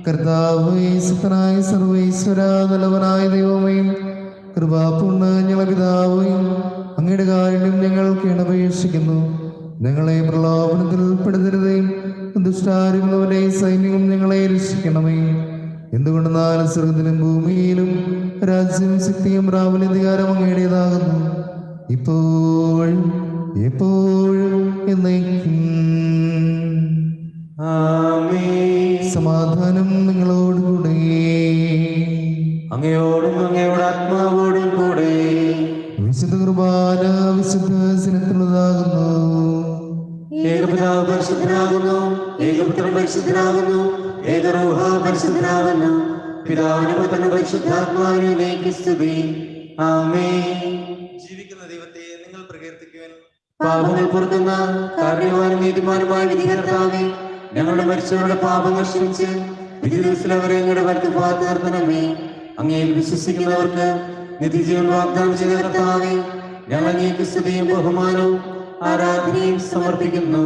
കർത്താവേ, ശക്തനായ സർവേശ്വര, നല്ലവനായ ദൈവമേ, കൃപാപൂർണ്ണ ഞങ്ങളുടെ പിതാവേ, അങ്ങയുടെ കാരുണ്യം ഞങ്ങൾ കേണപേക്ഷിക്കുന്നു. ഞങ്ങളെ പ്രലോഭനത്തിൽ ഉൾപ്പെടുത്തരുതേ, ദുഷ്ടാരുന്നവന്റെ സൈന്യവും ഞങ്ങളെ രക്ഷിക്കണമേ. എന്തുകൊണ്ടെന്നാൽ സ്വർഗത്തിലും ഭൂമിയിലും രാജ്യം, ശക്തിയും പ്രാബല്യാധികാരം അങ്ങയുടേതാകുന്നു, ഇപ്പോഴും എപ്പോഴും എന്നേക്കും. ആമേൻ. സമാധാനം നിങ്ങളോടുകൂടെ. അങ്ങയോടും അങ്ങയുടെ ആത്മാവോടും കൂടെ. വിശുദ്ധ കുർബാന വിശുദ്ധ സിനത്തിലുള്ളതാകുന്നു. ഏകപിതാവ് പരിശുദ്ധനാകുന്നു, ഏകപുത്രൻ പരിശുദ്ധനാകുന്നു, ഏകരൂഹ പരിശുദ്ധനാകുന്നു. പിതാവിനും പുത്രനും പരിശുദ്ധാത്മാവിനും സ്തുതി. ആമേൻ. ജീവിക്കുന്ന ദൈവത്തെ നിങ്ങൾ പ്രകീർത്തിക്കുവാൻ. പാപങ്ങൾ പൊറുക്കുന്ന കാരുണ്യവാനും നീതിമാനുമായ വിധികർത്താവേ, ഞങ്ങളുടെ മരിച്ചവരുടെ പാപങ്ങൾ ക്ഷമിച്ച് വിധി ദിവസത്തിൽ അവരെ ഞങ്ങളുടെ വലത്ത് ഭാഗത്ത് നിർത്തണമേ. അങ്ങയിൽ വിശ്വസിക്കുന്നവർക്ക് നിത്യജീവൻ വാഗ്ദാനം ചെയ്ത കർത്താവേ, ഞങ്ങൾ അങ്ങേക്ക് സ്തുതിയും ബഹുമാനവും ആരാധനയും സമർപ്പിക്കുന്നു.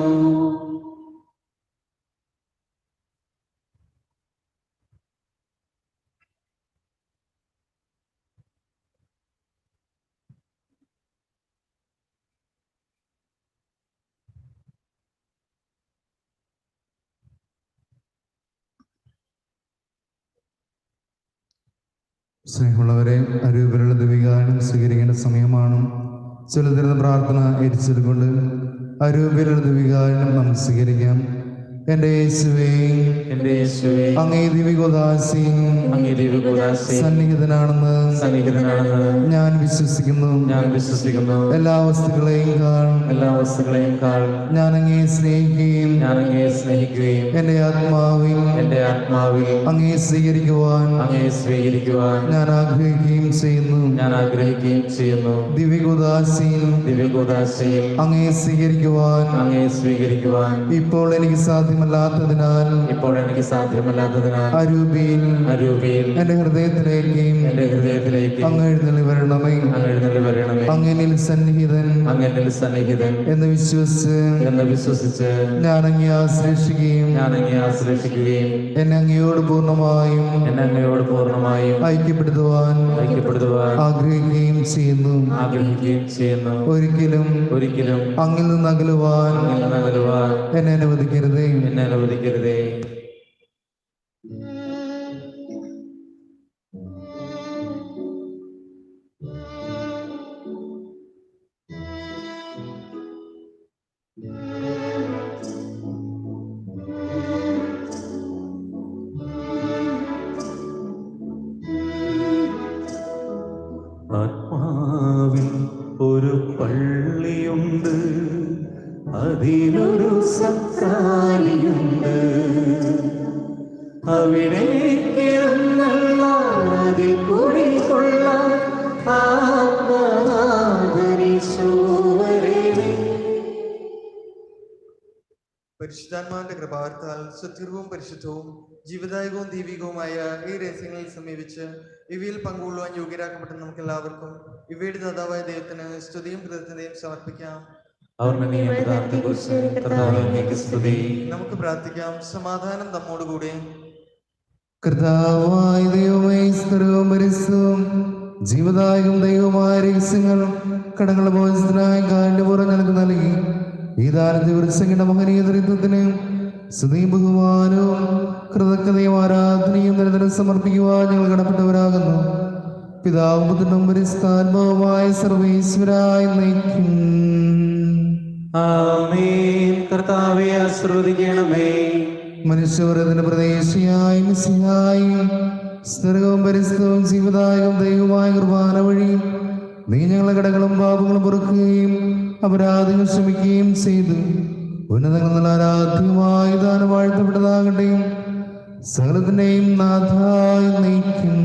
സ്നേഹമുള്ളവരെ, അരൂപരുടെ ദിവികാനം സ്വീകരിക്കേണ്ട സമയമാണ്. ചൊല്ലുതരുന്ന പ്രാർത്ഥന ഏറ്റുചൊല്ലിക്കൊണ്ട് അരൂപരുടെ ദിവികാനം നമുക്ക് സ്വീകരിക്കാം. എന്റെ യേശുവേ, എന്റെ യേശുവേ, അങ്ങേ ദിവ്യഗോദാസി സന്നിഹിതനാണെന്ന് ഞാൻ വിശ്വസിക്കുന്നു. എല്ലാ വസ്തുക്കളെയും കാൾ ഞാൻ അങ്ങേ സ്നേഹിക്കുകയും എന്റെ ആത്മാവിൽ അങ്ങേ സ്വീകരിക്കുവാൻ ഞാൻ ആഗ്രഹിക്കുകയും ചെയ്യുന്നു. ദിവ്യഗോദാസിയിൽ അങ്ങേ സ്വീകരിക്കുവാൻ ഇപ്പോൾ എനിക്ക് സാധ്യമല്ലാത്തതിനാൽ അരൂപിയിൽ എന്റെ ഹൃദയത്തിലേക്ക് അങ്ങ് എഴുന്നള്ളി വരണമേ. അങ്ങനിൽ സന്നിഹിതൻ എന്ന് വിശ്വസിച്ച് ഞാൻ അങ്ങേ ആശ്രയിക്കുകയും എന്നെ അങ്ങയോട് പൂർണ്ണമായും ഐക്യപ്പെടുത്തുവാൻ ആഗ്രഹിക്കുകയും ചെയ്യുന്നു. ഒരിക്കലും അങ്ങിൽ നിന്ന് അകലുവാൻ എന്നെ അനുവദിക്കരുതേ. ആത്മാവിൽ ഒരു പള്ളിയുണ്ട്, അതിലൊരു സത്രാലിയുണ്ട്. അവിടേക്ക് അതിൽ കുടികൊള്ളാൻ പരിശുദ്ധാത്മാവിന്റെ കൃപാവർത്താൽ സുസ്ഥിരവും പരിശുദ്ധവും ജീവദായകവും ദൈവികവുമായ ഈ രഹസ്യങ്ങളിൽ സമീപിച്ച് ഇവയിൽ പങ്കുകൊള്ളുവാൻ യോഗ്യരാക്കപ്പെട്ട നമുക്ക് എല്ലാവർക്കും ഇവയുടെ ദാതാവായ ദൈവത്തിന് സ്തുതിയും കൃതജ്ഞതയും സമർപ്പിക്കാം. നമുക്ക് പ്രാർത്ഥിക്കാം. സമാധാനം നമ്മോടുകൂടെ. കർത്താവായ ദൈവമേ, സ്ഥിരവും പരിശുദ്ധവും ജീവദായകം ദൈവമായ രഹസ്യങ്ങൾ കടങ്ങളുടെ മോചനത്തിനായി കാരണപൂർവ്വം ഞങ്ങൾക്ക് നൽകി ഈ ദാനത്തെ വൃക്ഷങ്ങളുടെ മഹനീയ ദരിദ്രത്തിന് സ്തുതിയും ബഹുമാനവും കൃതജ്ഞതയും ആരാധനയും നിരന്തരം സമർപ്പിക്കുവാൻ ഞങ്ങൾ കടപ്പെട്ടവരാകുന്നു. പിതാവും പുത്രനും പരിശുദ്ധാത്മാവുമായ സർവേശ്വരായ നയിക്കും. ആമേൻ. കർത്താവേ, ആശീർവദിക്കണമേ. മനുഷ്യവർഗത്തിന്റെ പ്രദേശിയായി മിശിഹായി സ്ഥിരവും പരിശുദ്ധവും ജീവദായകം ദൈവമായ കുർബാന വഴി നീ ഞങ്ങളുടെ കടകളും പാപങ്ങളും പൊറുക്കുകയും അപരാധങ്ങൾ ക്ഷമിക്കുകയും ചെയ്തു. ഉന്നതങ്ങൾ ആരാധ്യമായ ദാനം വാഴ്ത്തപ്പെട്ടതാകട്ടെ. സകലത്തിന്റെയും നാഥായി നയിക്കും.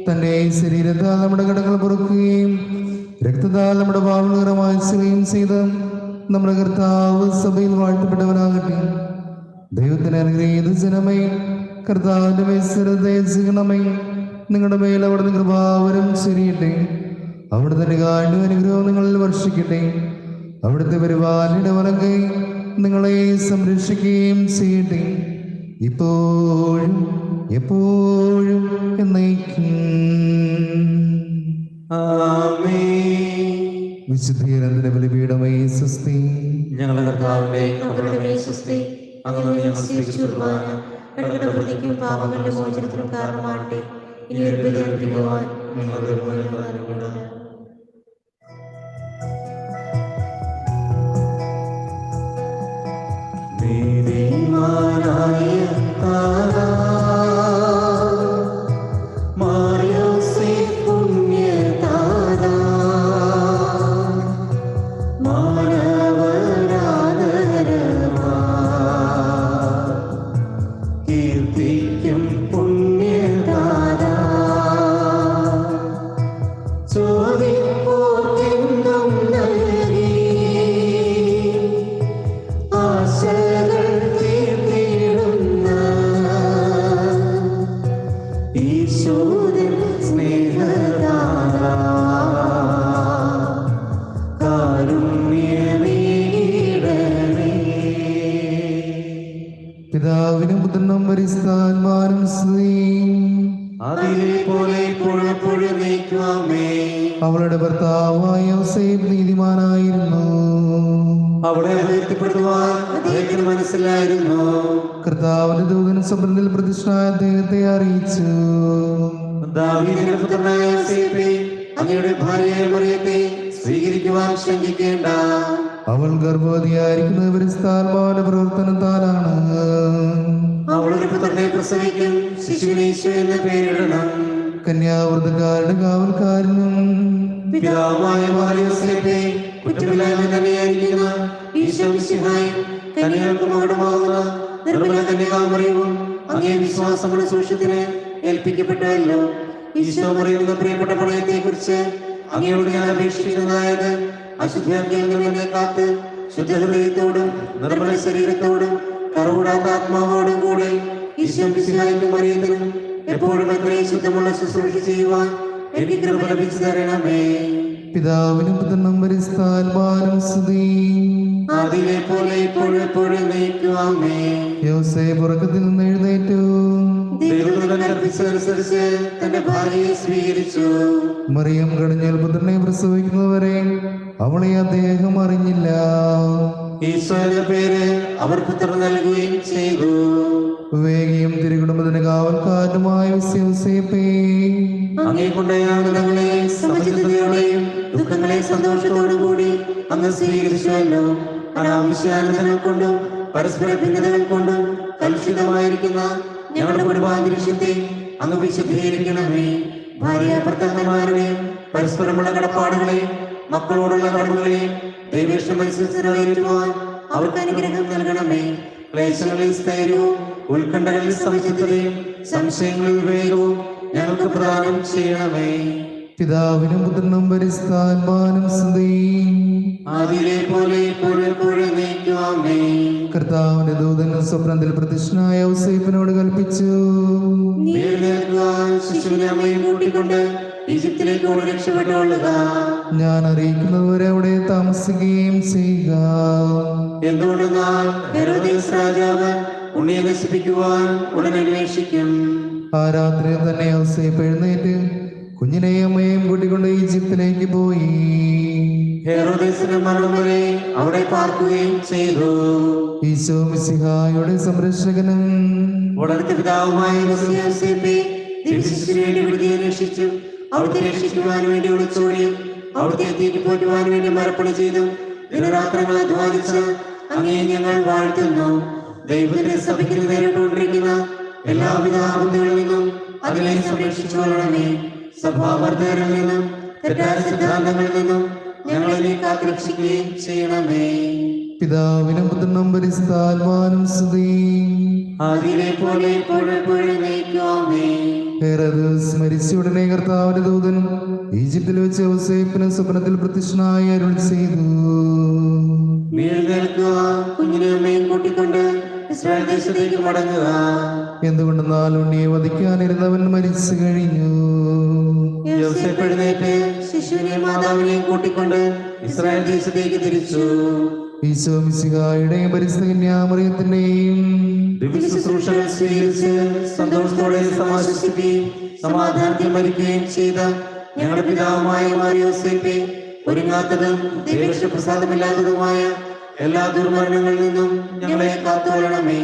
തന്റെ ശരീരത്താൽ നമ്മുടെ കടകൾ പൊറുക്കുകയും രക്തത്താൽ നമ്മുടെ പാപങ്ങൾ മായ്ച്ചുകയും ചെയ്ത് നമ്മുടെ കർത്താവ് സഭയിൽ വാഴ്ത്തപ്പെട്ടവനാകട്ടെ. ദൈവത്തിന് അനുഗ്രഹീത ജനമേ, കർത്താവിന്റെ മേശ്വരതേജനമേ, നിങ്ങളുടെ മേൽ അവിടുന്ന് കൃപാവരം ചൊരിയട്ടെ. അവിടുത്തെ കാരുണ്യ അനുഗ്രഹം നിങ്ങളിൽ വർഷിക്കട്ടെ. അവിടുത്തെ പരിപാലനയുടെ വലങ്കൈ നിങ്ങളെ സംരക്ഷിക്കുകയും ചെയ്യട്ടെ, ഇപ്പോഴും എപ്പോഴും എന്നേക്കും. ആമേൻ. വിശുദ്ധീകരണത്തിന്റെ ബലിപീഠമേ സ്വസ്തി. ഞങ്ങളുടെ കർത്താവിന്റെ കബറിടമേ സ്വസ്തി. അങ്ങ് ഞങ്ങൾ സ്വീകരിച്ച കുർബാന കടങ്ങളുടെ പ്രതിക്കും പാപങ്ങളുടെ മോചനത്തിനും കാരണമാകട്ടെ. ഇനി ഒരു ബലി അർപ്പിക്കുവാൻ ഞങ്ങളുടെ അനുഗ്രഹിക്കണം. നീതിമാനായ താരാ മാറിയോസേ പുണ്യതാരാ മാനവരാധരമാ കീർത്തിക്കും പുണ്യതാരാ ചോദിപ്പോർക്കെന്നും നൽകി ആശകൾ തീർത്തിടുന്ന ഈശോദൻ സ്നേഹദാതാ കാരുണ്യമേകിടണേ. പിതാവിനും പുത്രനും പരിശുദ്ധാത്മാവിനും സ്തുതി. അതിലെ പോലെ പുഴപ്പുഴ നീക്കുവാമേ. അവളുടെ ഭർത്താവായ യോസേഫ് നീതിമാനായിരുന്നു. അവളെ ഉയർത്തിപ്പെടുവാൻ അദ്ദേഹത്തിന് മനസ്സിലായിരുന്നു. കർത്താവിന്റെ ദൂതൻ സ്വപ്നത്തിൽ പ്രതിഷ്ഠായ അദ്ദേഹത്തെ അറിയിച്ചു. ദാവീദിന്റെ പുത്രനായ യോസേഫേ, അങ്ങയുടെ ഭാര്യയായ മറിയത്തെ സ്വീകരിക്കുവാൻ ശങ്കിക്കേണ്ട. അവൾ ഗർഭവതിയായിരിക്കുന്നത് പരിശുദ്ധാത്മാവിന്റെ പ്രവർത്തനത്താലാണ്. അവളൊരു പുത്രനെ പ്രസവിക്കും, ശിശുവിന് ഈശോ എന്ന് പേരിടണം. കന്യാവൃതക്കാരുടെ കാവൽക്കാരനും പിതാവായ യോസേഫേ, കുറ്റമില്ലായ്മ തന്നെയായിരിക്കുന്ന ഈശോ മിശിഹായും കന്യകൾക്ക് മകുടമാകുന്ന നിർമ്മല കന്യകാമറിയവും അങ്ങേ വിശ്വാസമുള്ള സൂക്ഷ്യത്തിന് ഏൽപ്പിക്കപ്പെട്ടല്ലോ. ഈശോ മറിയുന്ന പ്രിയപ്പെട്ട പ്രണയത്തെ കുറിച്ച് അങ്ങയോട് ഞാൻ അപേക്ഷിക്കുന്നതായത് അശുദ്ധിയിൽ എന്നെ കാത്ത് ശുദ്ധഹൃദയത്തോടും നിർമ്മല ശരീരത്തോടും കറുകൂടാത്ത ആത്മാവോടും കൂടെ ഈശോ മിശിഹായ്ക്കും മറിയത്തിനും എപ്പോഴും അത്രയും ശുദ്ധമുള്ള ശുശ്രൂഷ ചെയ്യുവാൻ എനിക്ക് കൃപ ലഭിച്ചു തരണമേ. പിതാവിനും പുത്രനും പരിശുദ്ധാത്മാവിനും സ്തുതി. അതിലെ പോലെ ഇപ്പോഴെപ്പോഴും നയിക്കുവാമേ. യോസേഫ് ഉറക്കത്തിൽ നിന്ന് എഴുന്നേറ്റു. ദൈവദൂതൻ കൽപ്പിച്ചതനുസരിച്ച് തന്റെ ഭാര്യയെ സ്വീകരിച്ചു. മറിയം കടിഞ്ഞാൽ പുത്രനെ പ്രസവിക്കുന്നവരെ അവളെ അദ്ദേഹം അറിഞ്ഞില്ല. ഈശോ എന്ന പേര് അവർ പുത്രൻ നൽകുകയും ചെയ്തു. വിവേകിയും തിരുകുടുംബത്തിന് കാവൽക്കാരനുമായ യോസേഫേ, അങ്ങേക്കൊണ്ട ആനന്ദങ്ങളെ സമചിത്തതയോടെയും ദുഃഖങ്ങളെ സന്തോഷത്തോടും കൂടി അങ്ങ് സ്വീകരിച്ചുവല്ലോ. അനാവശ്യാനന്ദങ്ങൾ കൊണ്ടും പരസ്പര ഭിന്നതകൾ കൊണ്ടും കലുഷിതമായിരിക്കുന്ന ഞങ്ങളുടെ കുടുംബാന്തരീക്ഷത്തെ അങ്ങ് വിശുദ്ധീകരിക്കണമേ. ഭാര്യ ഭർത്താക്കന്മാരുടെയും പരസ്പരമുള്ള കടപ്പാടുകളെയും മക്കളോടുള്ള കടമകളെയും ദൈവേഷ്ടമനുസരിച്ച് നിറവേറ്റുവാൻ അവർക്ക് അനുഗ്രഹം നൽകണമേ. ക്ലേശങ്ങളിൽ സ്ഥൈര്യവും ഉത്കണ്ഠകളിൽ സമചിത്തതയും സംശയങ്ങളിൽ വിവേകവും ഞങ്ങൾക്ക് പ്രദാനം ചെയ്യണമേ. പിതാവിനും പുത്രനും പരിശുദ്ധാത്മാവിനും സ്തുതി. ആദിയിലെ പോലെ ഇപ്പോഴെപ്പോഴും നയിക്കുവാമേ. കർത്താവിന്റെ ദൂതൻ സ്വപ്നത്തിൽ പ്രതിഷ്ഠനായ യോസേഫിനോട് കൽപ്പിച്ചു. നീ എഴുന്നേൽക്കുക, ശിശുവിനെ അമ്മയും കൂട്ടിക്കൊണ്ട് ഈജിപ്തിലേക്ക് ഓടി രക്ഷപ്പെട്ടുകൊള്ളുക. ഞാൻ അറിയിക്കുന്നതുവരെ അവിടെ താമസിക്കുകയും ചെയ്യുക. എന്തുകൊണ്ടെന്നാൽ ഹെരോദീസ് രാജാവ് ഉണ്ണിയെ നശിപ്പിക്കുവാൻ ഉടൻ അന്വേഷിക്കും. ആ രാത്രി തന്നെ യോസേഫ് എഴുന്നേറ്റ് കുഞ്ഞിനെയും അമ്മയെയും കൂട്ടിക്കൊണ്ട് ഈജിപ്തിലേക്ക് പോയി. ഹെരോദീസിന്റെ മരണം വരെ അവിടെ പാർക്കുകയും ചെയ്തു. ഈശോ മിശിഹായുടെ സംരക്ഷകനും ഉടനത്തെ പിതാവുമായ യോസേഫേ, ദിവ്യശിശുവിന് വേണ്ടി വിടുതി അന്വേഷിച്ചു അവിടുത്തെ രക്ഷിക്കുവാൻ വേണ്ടി ഒളിച്ചോടിയും അവിടുത്തെ തീറ്റിപ്പോറ്റുവാൻ വേണ്ടി മരപ്പണ ചെയ്തും ദിനരാത്രങ്ങൾ അധ്വാനിച്ച് അങ്ങേ ഞങ്ങൾ വാഴ്ത്തുന്നു. ദൈവത്തിന്റെ സഭയ്ക്ക് നേരിട്ടുകൊണ്ടിരിക്കുന്ന എല്ലാവിധ ആപത്തുകളിൽ നിന്നും അതിനെ സംരക്ഷിച്ചു കൊള്ളണമേ. സഭാവർദ്ധകരിൽ നിന്നും തെറ്റായ സിദ്ധാന്തങ്ങളിൽ നിന്നും ഞങ്ങളെ കാത്തുരക്ഷിക്കുകയും ചെയ്യണമേ. പിതാവിനും പുത്രനും പരിശുദ്ധാത്മാവിനും സ്തുതി. ആദിയിലെ പോലെ ഇപ്പോഴെപ്പോഴും നയിക്കുവാമേ. ഹെരോദ് മരിച്ച ഉടനെ കർത്താവിന്റെ ദൂതൻ ഈജിപ്തിൽ വെച്ച് യോസേഫിന് സ്വപ്നത്തിൽ പ്രത്യക്ഷനായി അരുൾ ചെയ്തു. നീ എഴുന്നേൽക്കുക, കുഞ്ഞിനെ അമ്മയും കൂട്ടിക്കൊണ്ട് ഇസ്രായേൽ ദേശത്തേക്ക് മടങ്ങുക. എന്തുകൊണ്ടെന്നാൽ ഉണ്ണിയെ വധിക്കാനിരുന്നവൻ മരിച്ചു കഴിഞ്ഞു. യോസേഫ് എഴുന്നേറ്റ് ശിശുവിനെയും മാതാവിനെയും കൂട്ടിക്കൊണ്ട് ഇസ്രായേൽ ദേശത്തേക്ക് തിരിച്ചു. ഈശോ മിശിഹായുടെ പരിശുദ്ധ കന്യാമറിയത്തിന്റെയും ദിവ്യശുശ്രൂഷകൾ സ്വീകരിച്ച് സന്തോഷത്തോടെ സമാശ്വസിക്കുകയും സമാധാനത്തിൽ മരിക്കുകയും ചെയ്ത ഞങ്ങളുടെ പിതാവുമായ മാറിയോസേപ്പെ, ഒരുങ്ങാത്തതും ദൈവപ്രസാദമില്ലാത്തതുമായ എല്ലാ ദുർമരണങ്ങളിൽ നിന്നും ഞങ്ങളെ കാത്തുകൊള്ളണമേ.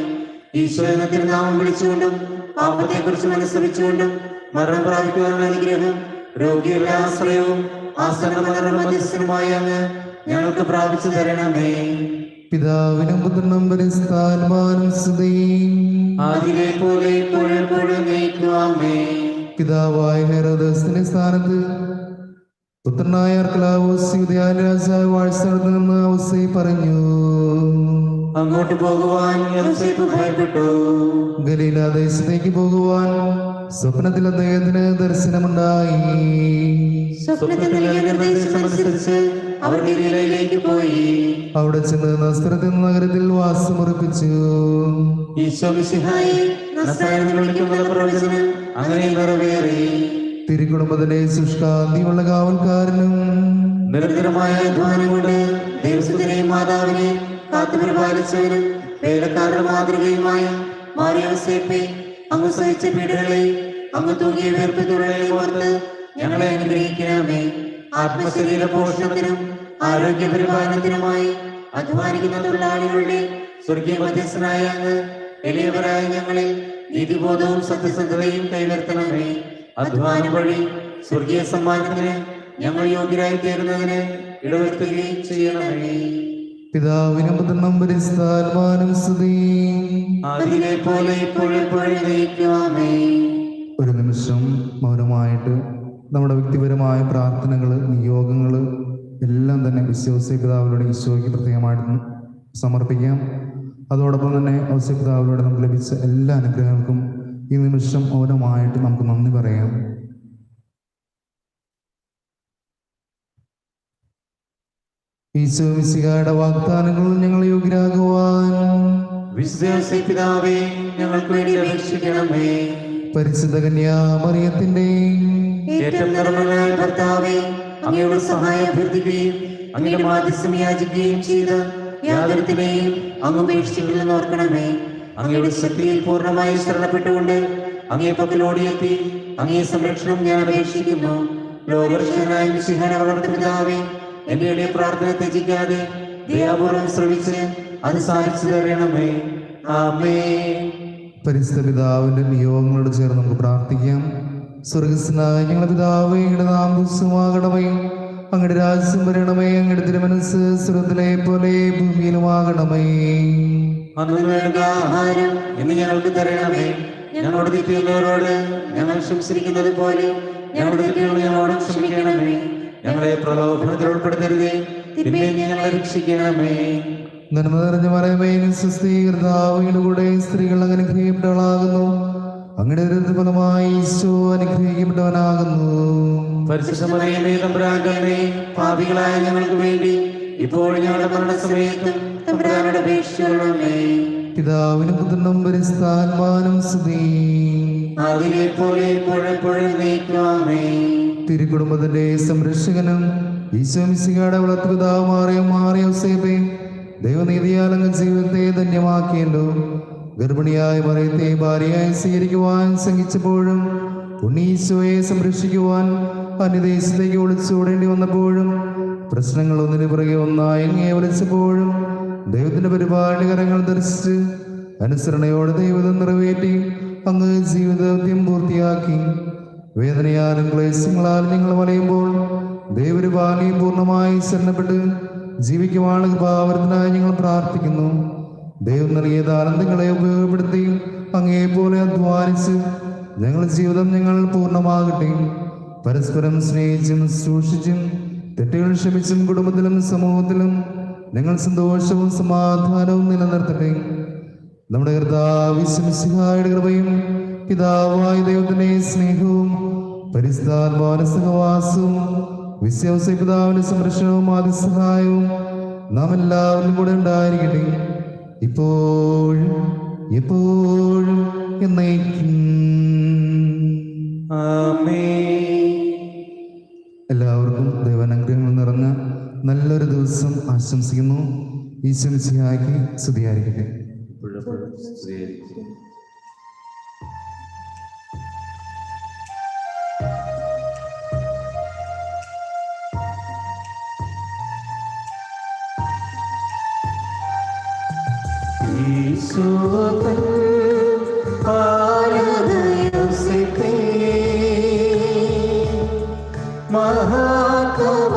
ഈശോ എന്ന തിരുനാമം വിളിച്ചുകൊണ്ടും പാപത്തെക്കുറിച്ച് മനസ്സരിച്ചുകൊണ്ടും മരണം പ്രാപിക്കുവാനുള്ള അനുഗ്രഹം രോഗികളുടെ ആശ്രയവും ആസന്നമരണ മധ്യസ്ഥനുമായ അങ്ങ് ഞങ്ങൾക്ക് പ്രാപിച്ചു തരണമേ. പിതാവിനും പുത്രനും പരിശുദ്ധാത്മാവിനും സ്തുതി. ആദിയിലെ പോലെ ഇപ്പോഴെപ്പോഴും നയിക്കുവാമേ. പിതാവായ ഹെരോദസിന്റെ സ്ഥാനത്ത് പുത്രനായ അർക്കലാവോസ് യൂദയാ രാജാവ് വാഴ്ച നിന്ന് ഔസേപ്പ് പറഞ്ഞു, അങ്ങോട്ട് പോകുവാൻ യോസേപ്പ് ഭയപ്പെട്ടു. ഗലീലാദേശത്തേക്ക് പോകുവാൻ സ്വപ്നത്തിൽ അദ്ദേഹത്തിന് ദർശനമുണ്ടായി. സ്വപ്നത്തിൽ നൽകിയ നിർദ്ദേശമനുസരിച്ച് അവർ ഗലീലയിലേക്ക് പോയി. അവിടെ ചെന്ന് നസ്രത്ത് എന്ന നഗരത്തിൽ വാസമുറപ്പിച്ചു. ഈശോ മിശിഹായെ നസ്രായൻ എന്ന് വിളിക്കുന്ന പ്രവചനം അങ്ങനെ നിറവേറി. തിരുക്കുടുംബത്തിലെ ശുഷ്കാന്തിയുള്ള കാവൽക്കാരനും നിരന്തരമായ അധ്വാനം കൊണ്ട് ദൈവത്തിനെയും മാതാവിനെ കാത്തുപരിപാലിച്ചവനും വേലക്കാരുടെ മാതൃകയുമായ മാറിയോസേപ്പെ, അങ്ങ് സഹിച്ച പീഡകളെ, അങ്ങ് തൂങ്ങിയ വീർപ്പിത്തുകളെ ഓർത്ത് ഞങ്ങളെ അനുഗ്രഹിക്കണമേ. ആത്മശരീര പോഷണത്തിനും ആരോഗ്യ പരിപാലനത്തിനുമായി അധ്വാനിക്കുന്ന തൊഴിലാളികളുടെ സ്വർഗീയ മധ്യസ്ഥനായ അങ്ങ് എളിയവരായ ഞങ്ങളിൽ നീതിബോധവും സത്യസന്ധതയും കൈവരുത്തണമേ. അധ്വാനം വഴി സ്വർഗീയ സമ്മാനത്തിന് ഞങ്ങൾ യോഗ്യരായി തീരുന്നതിന് ഇടവരുത്തുകയും ചെയ്യണമേ. പിതാവിനും പുത്രനും പരിശുദ്ധാത്മാവിനും സ്തുതി. ആദിയിലെ പോലെ ഇപ്പോഴെപ്പോഴും നയിക്കുവാമേ. ഒരു നിമിഷം മൗനമായിട്ട് നമ്മുടെ വ്യക്തിപരമായ പ്രാർത്ഥനകൾ, നിയോഗങ്ങൾ എല്ലാം തന്നെ ഔസേപ്പ് പിതാവിലൂടെ ഈശോയ്ക്ക് പ്രത്യേകമായിട്ട് സമർപ്പിക്കാം. അതോടൊപ്പം തന്നെ ഔസേപ്പ് പിതാവിലൂടെ നമുക്ക് ലഭിച്ച എല്ലാ അനുഗ്രഹങ്ങൾക്കും ഈ നിമിഷം മൗനമായിട്ട് നമുക്ക് നന്ദി പറയാം. ഈശോ മിശിഹായുടെ വാഗ്ദാനങ്ങൾ ഞങ്ങൾ യോഗ്യരാകുവാൻ വിശുദ്ധ ഔസേപ്പ് പിതാവേ, ഞങ്ങൾക്ക് വേണ്ടി അപേക്ഷിക്കണമേ. പരിശുദ്ധ കന്യാമറിയത്തിന്റെ ഏറ്റവും നിർമ്മലനായ ഭർത്താവേ, അങ്ങയുടെ സഹായം അഭ്യർത്ഥിക്കുകയും അങ്ങയുടെ മാധ്യസ്ഥം യാചിക്കുകയും ചെയ്ത യാതൊരുത്തിനെയും അങ്ങ് ഉപേക്ഷിച്ചിട്ടില്ലെന്ന് ഓർക്കണമേ. അങ്ങയുടെ ശക്തിയിൽ പൂർണ്ണമായി ശരണപ്പെട്ടുകൊണ്ട് അങ്ങേ പക്കലോടിയെത്തി അങ്ങേ സംരക്ഷണം ഞാൻ അപേക്ഷിക്കുന്നു. ലോകരക്ഷകനായ മിശിഹായെ വളർത്ത പിതാവേ, എന്റെ എളിയ പ്രാർത്ഥന ത്യജിക്കാതെ ദയാപൂർവം ശ്രമിച്ച് അത് സാധിച്ചു തരണമേ. ആമേൻ. പരിശുദ്ധ പിതാവിന്റെ നിയോഗങ്ങളോട് ചേർന്ന് നമുക്ക് പ്രാർത്ഥിക്കാം. സ്വർഗസ്നായ ഞങ്ങളുടെ പിതാവേ, അങ്ങയുടെ നാമം പൂജിതമാകണമേ. അങ്ങയുടെ രാജ്യം വരണമേ. അങ്ങയുടെ തിരുമനസ്സ് സ്വർഗ്ഗത്തിലെ പോലെ ഭൂമിയിലുമാകണമേ. അന്നു വേണ്ട ആഹാരം ഇന്ന് ഞങ്ങൾക്ക് തരണമേ. ഞങ്ങളോട് തെറ്റുന്നവരോട് ഞങ്ങൾ ക്ഷമിച്ചിരിക്കുന്നത് പോലെ ഞങ്ങളുടെ തെറ്റുകൾ ഞങ്ങളോട് ക്ഷമിക്കണമേ. ഞങ്ങളെ പ്രലോഭനത്തിൽ ഉൾപ്പെടുത്തരുതേ, തിന്മയിൽ നിന്ന് ഞങ്ങളെ രക്ഷിക്കണമേ. നന്മ നിറഞ്ഞ മറിയമേ, സ്വസ്തി, കർത്താവിന്റെ കൂടെ സ്ത്രീകൾ അനുഗ്രഹിക്കപ്പെട്ടവളാകുന്നു. അങ്ങയുടെ ഫലമായി ഈശോ അനുഗ്രഹിക്കപ്പെട്ടവനാകുന്നു. പരിശുദ്ധ മറിയമേ, തമ്പുരാന്റെ അമ്മേ, പാപികളായ ഞങ്ങൾക്ക് വേണ്ടി ഇപ്പോഴും ഞങ്ങളുടെ മരണസമയത്തും തമ്പുരാനോട് അപേക്ഷിക്കണമേ. പിതാവിനും പുത്രനും പരിശുദ്ധാത്മാവിനും സ്തുതി. ആദിയിലെ പോലെ ഇപ്പോഴെപ്പോഴും നയിക്കുവാമേ. തിരുക്കുടുംബത്തിന്റെ സംരക്ഷകനും ഈശോ മിശിഹായുടെ വളർത്തു പിതാവുമായ മാറിയോസേപ്പെ, ദൈവനീതിയാൽ അങ്ങ് ജീവിതത്തെ ധന്യമാക്കിയല്ലോ. ഗർഭിണിയായ മറിയത്തെ ഭാര്യയായി സ്വീകരിക്കുവാൻ സംഘിച്ചപ്പോഴും ഉണ്ണീശോയെ സംരക്ഷിക്കുവാൻ അന്യദേശത്തേക്ക് ഒളിച്ചോടേണ്ടി വന്നപ്പോഴും പ്രശ്നങ്ങൾ ഒന്നിനു പുറകെ ഒന്നായി അങ്ങേ വിളിച്ചപ്പോഴും ദൈവത്തിന്റെ പരിപാടി കരങ്ങൾ ദർശിച്ച് അനുസരണയോടെ ദൈവം നിറവേറ്റി അങ്ങ് ജീവിതം പൂർത്തിയാക്കി. വേദനയാലും ക്ലേശങ്ങളാലും ഞങ്ങൾ വലയുമ്പോൾ ദൈവപരിപാലനയും പൂർണ്ണമായി ശരണപ്പെട്ട് ജീവിക്കുവാനുള്ള കൃപാവരത്തിനായി ഞങ്ങൾ പ്രാർത്ഥിക്കുന്നു. ദൈവം നൽകിയ താലന്തങ്ങളെ ഉപയോഗപ്പെടുത്തി അങ്ങേപോലെ അധ്വാനിച്ച് ഞങ്ങളുടെ ജീവിതം ഞങ്ങൾ പൂർണ്ണമാകട്ടെ. പരസ്പരം സ്നേഹിച്ചും സൂക്ഷിച്ചും തെറ്റുകൾ ക്ഷമിച്ചും കുടുംബത്തിലും സമൂഹത്തിലും ഞങ്ങൾ സന്തോഷവും സമാധാനവും നിലനിർത്തട്ടെ. നമ്മുടെ കർത്താവ് ഈശോ മിശിഹായുടെ കൃപയും പിതാവായ ദൈവത്തിന്റെ സ്നേഹവും പരിശുദ്ധാത്മാവിന്റെ സഹവാസവും വിശ്വാസ പിതാവിന്റെ സംരക്ഷണവും ആദിസഹായവും നാം എല്ലാവരും കൂടെ ഉണ്ടായിരിക്കട്ടെ, ഇപ്പോഴും എപ്പോഴും എന്നേക്കും. എല്ലാവർക്കും ദൈവാനുഗ്രഹങ്ങൾ നിറഞ്ഞ നല്ലൊരു ദിവസം ആശംസിക്കുന്നു. ഈശ്വംസിയാക്കി സ്തുതിയായിരിക്കട്ടെ. ഇപ്പോഴെപ്പോഴും സ്തുതിയായിരിക്കട്ടെ. ഈശോതൻ പാലനയോസേപ്പേ മഹാകവ